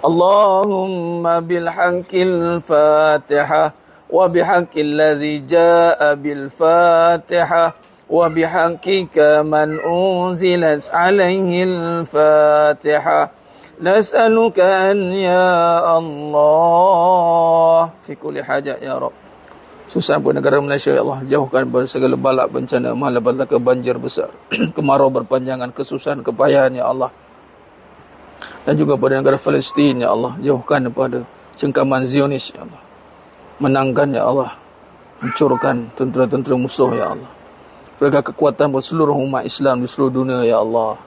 A: اللهم بالحق الفاتحة وبحق الذي جاء بالفاتحة وبحقك من أنزلت عليه الفاتحة نسألك أن يا الله في كل حاجة يا رب. Susah pun negara Malaysia, ya Allah, jauhkan dari segala balak bencana, malapetaka, banjir besar, kemarau berpanjangan, kesusahan, kepayahan, ya Allah. Dan juga pada negara Palestin, ya Allah, jauhkan daripada cengkaman Zionis, ya Allah. Menangkan, ya Allah, hancurkan tentera-tentera musuh, ya Allah. Berikan kekuatan buat seluruh umat Islam di seluruh dunia, ya Allah.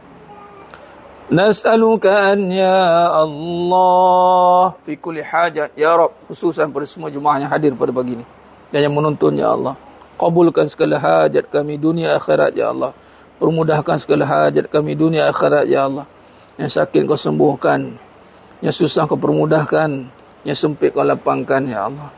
A: Nas'aluka an ya Allah fi kulli hajat, ya Rabb, khususan pada semua jemaah yang hadir pada pagi ini dan yang menonton, ya Allah. Kabulkan segala hajat kami dunia akhirat, ya Allah. Permudahkan segala hajat kami dunia akhirat, ya Allah. Yang sakit kau sembuhkan, yang susah kau permudahkan, yang sempit kau lapangkan, ya Allah.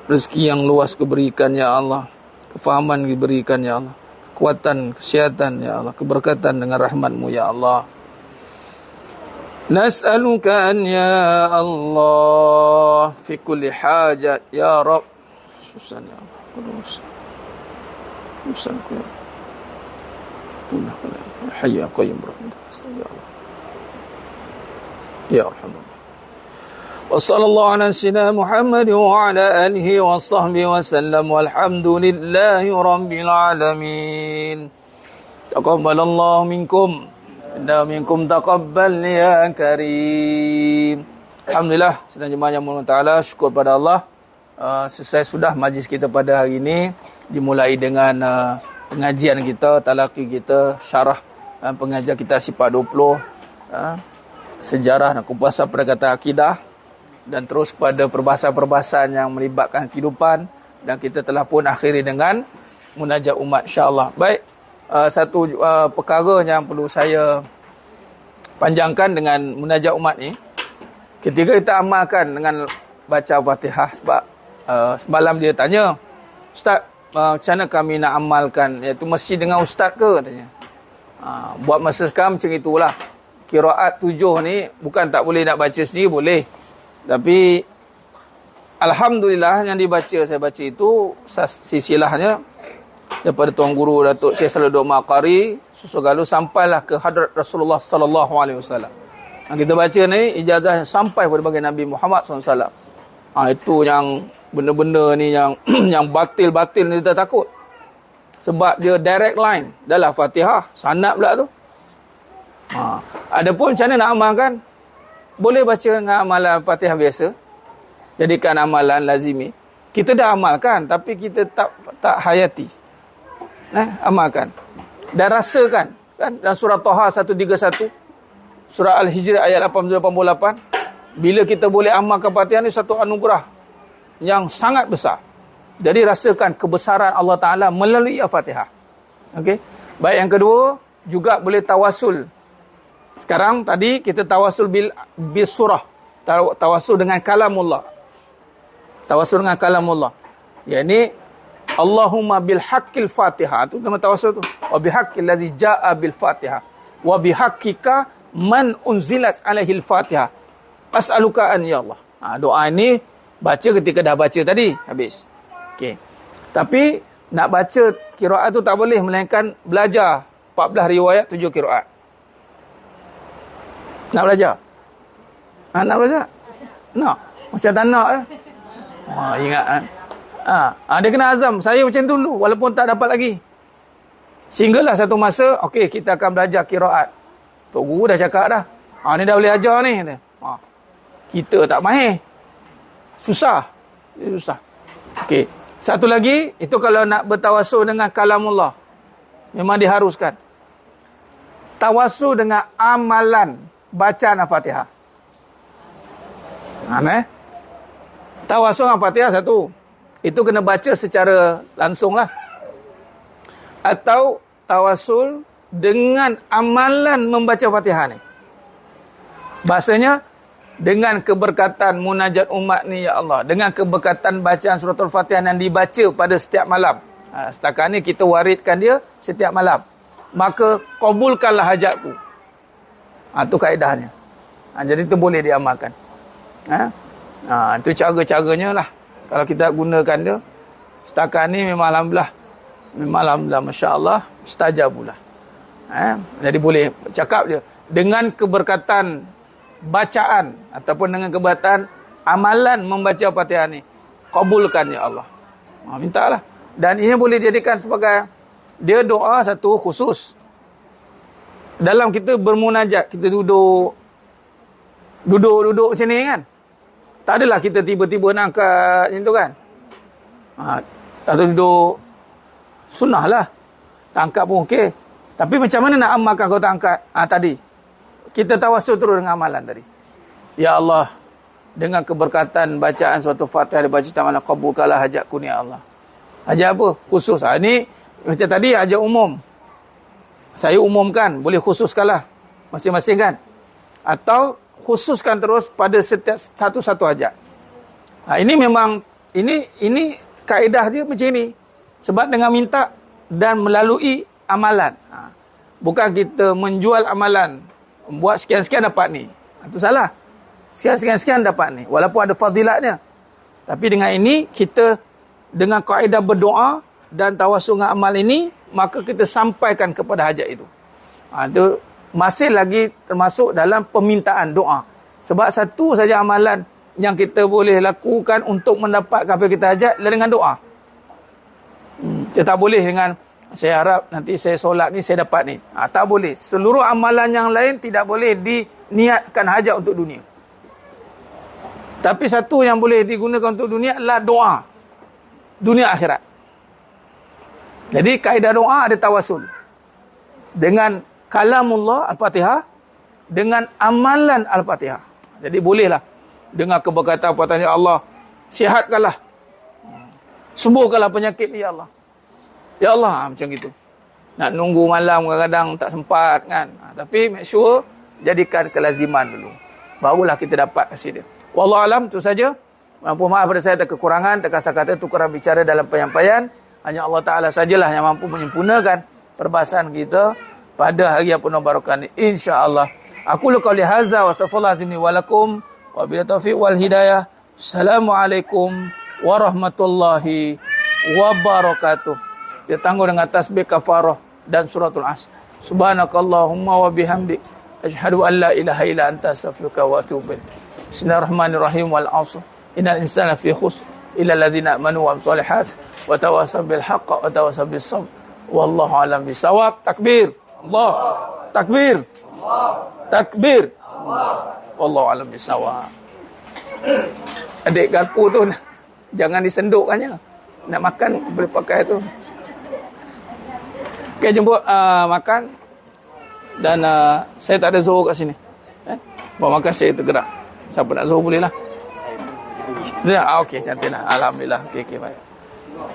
A: Rezeki yang luas kau berikan, ya Allah. Kefahaman diberikan, ya Allah. Kekuatan, kesihatan, ya Allah. Keberkatan dengan rahmat-Mu, ya Allah. Nas'aluka an ya Allah fi kulli hajat, ya Rabb. Susah, ya Allah. Susah, ya Allah. Hayya qayyum rahmatik, ya Allah. Ya Rahman. Wa sallallahu ala sayyidina Muhammad wa ala alihi wa sahbihi wa sallam walhamdulillahi rabbil alamin. Taqabbalallahu minkum. Inna minkum taqabbal ya karim. Alhamdulillah, sedang jemaah yang mulia taala, syukur pada Allah. Selesai sudah majlis kita pada hari ini, dimulai dengan pengajian kita, talaqi kita, syarah pengajian kita sifat 20, sejarah dan kupasan perkataan akidah, dan terus kepada perbahasan-perbahasan yang melibatkan kehidupan, dan kita telah pun akhiri dengan munajat umat, insya-Allah. Baik, satu perkara yang perlu saya panjangkan dengan munajat umat ni. Ketika kita amalkan dengan baca Fatihah, sebab semalam dia tanya, Ustaz, macam mana kami nak amalkan? Iaitu mesti dengan ustaz ke, katanya. Buat masa sekarang macam itulah. Qiraat 7 ni bukan tak boleh nak baca sendiri, boleh. Tapi alhamdulillah yang dibaca, saya baca itu silsilahnya daripada Tuan Guru Datuk Syekh Salahuddin Maqari Susugalu sampailah ke hadrat Rasulullah sallallahu alaihi wasallam. Kita baca ni ijazah yang sampai kepada baginda Nabi Muhammad SAW. Itu yang benda-benda ni yang yang batil-batil ni kita takut. Sebab dia direct line dalam Fatihah, sanad pula tu. Adapun macam mana nak amalkan? Boleh baca dengan amalan Fatihah biasa. Jadikan amalan lazimi. Kita dah amalkan tapi kita tak hayati. Amalkan. Dan rasakan kan dalam surah Taha 131, surah Al-Hijr ayat 88, bila kita boleh amalkan Fatihah ni satu anugerah yang sangat besar. Jadi rasakan kebesaran Allah Taala melalui Al-Fatihah. Okey. Baik, yang kedua juga boleh tawasul. Sekarang tadi kita tawasul bil surah, tawasul dengan kalamullah. Tawasul dengan kalamullah. Yani Allahumma bil haqqil Fatihah, tu nama tawasul tu. Wa bihaqqil ladzi jaa bil Fatihah. Wa bihaqqika man unzilat alaihil Fatihah. As'aluka an ya Allah. Doa ini baca ketika dah baca tadi habis. Okey. Tapi nak baca qiraat tu tak boleh melainkan belajar 14 riwayat 7 qiraat. Nak belajar? Nak belajar? Nak. Macam tak nak ingat kan? Dia kena azam. Saya macam tu dulu walaupun tak dapat lagi. Sehinggalah satu masa, okey, kita akan belajar qiraat. Tok Guru dah cakap dah. Ni dah boleh ajar ni. Kita tak mahir. Susah. Susah. Okey. Satu lagi, itu kalau nak bertawasul dengan kalamullah. Memang diharuskan. Tawasul dengan amalan bacaan Al-Fatihah. Tawasul dengan Al-Fatihah satu. Itu kena baca secara langsung lah. Atau tawasul dengan amalan membaca Fatihah ni. Bahasanya, dengan keberkatan munajat umat ni ya Allah, dengan keberkatan bacaan surah Al-Fatihah yang dibaca pada setiap malam. Setakat ni kita waridkan dia setiap malam. Maka kabulkanlah hajatku. Itu kaedahnya. Jadi itu boleh diamalkan. Itu cara-caranya lah. Kalau kita gunakan dia, setakat ni memang alhamdulillah. Memang alhamdulillah, masya-Allah, mustajabulah. Jadi boleh cakap dia dengan keberkatan bacaan ataupun dengan keberkatan amalan membaca Fatihah ni, kabulkan ya Allah. Mintalah. Dan ini boleh dijadikan sebagai dia doa satu khusus. Dalam kita bermunajat, kita duduk macam ni kan. Tak adalah kita tiba-tiba nak angkat macam tu kan. Atau duduk sunnah lah. Tak angkat pun okey. Tapi macam mana nak amalkan kalau tak angkat? Tadi. Kita tawasul terus dengan amalan tadi. Ya Allah, dengan keberkatan bacaan suatu Fatihah dibaca taman kabulkanlah hajatku ni ya Allah. Hajat apa? Khusus. Ini macam tadi hajat umum. Saya umumkan, boleh khususkanlah masing-masing kan. Atau khususkan terus pada setiap satu-satu hajat. Ini memang ini kaedah dia macam ni. Sebab dengan minta dan melalui amalan. Bukan kita menjual amalan. Buat sekian-sekian dapat ni. Itu salah. Sekian-sekian dapat ni. Walaupun ada fadilatnya. Tapi dengan ini, kita dengan kaedah berdoa dan tawasul dengan amal ini, maka kita sampaikan kepada hajat itu. Itu masih lagi termasuk dalam permintaan doa. Sebab satu saja amalan yang kita boleh lakukan untuk mendapatkan apa yang kita hajat adalah dengan doa. Kita tak boleh dengan saya harap nanti saya solat ni saya dapat ni. Tak boleh. Seluruh amalan yang lain tidak boleh diniatkan hajat untuk dunia. Tapi satu yang boleh digunakan untuk dunia adalah doa. Dunia akhirat. Jadi kaedah doa ada tawasul. Dengan kalamullah Al-Fatihah. Dengan amalan Al-Fatihah. Jadi bolehlah. Dengan keberkatan Al-Fatihah, ya Allah, sihatkanlah. Sembuhkanlah penyakit ni ya Allah. Ya Allah, macam gitu. Nak nunggu malam kadang-kadang tak sempat kan. Tapi make sure jadikan kelaziman dulu. Barulah kita dapat kasih dia. Wallahu alam, itu saja. Mampu maaf pada saya ada kekurangan, terkata-kata itu kurang bicara dalam penyampaian. Hanya Allah Ta'ala sajalah yang mampu menyempurnakan perbahasan kita pada hari yang penuh barakah ini, insya-Allah. Aku lu qauli hadza wa sallallahu azim wa lakum wa bil taufiq wal hidayah. Assalamualaikum warahmatullahi wabarakatuh. Dia tangguh dengan tasbih kafarah dan suratul Asr. Subhanakallahumma wa bihamdik asyhadu an la ilaha illa anta astaghfiruka wa atubu ilaik. Bismillahirrahmanirrahim. Wal 'asr. Innal insana fi khusr illa alladziina amanu wa 'amilus shalihat wa tawassaw bil haqqi wa tawassaw bis sabr. Wallahu a'lam bisawab. Takbir. Allah. Takbir. Allah. Takbir. Allah. Wallahu a'lam bisawab. Adik garpu tu jangan disendukkannya. Nak makan boleh pakai tu. Okey, jemput makan. Dan saya tak ada zuhur kat sini. Buat makan saya tergerak. Siapa nak zuhur boleh lah. Okey, cantiklah. Alhamdulillah. Okey, baik.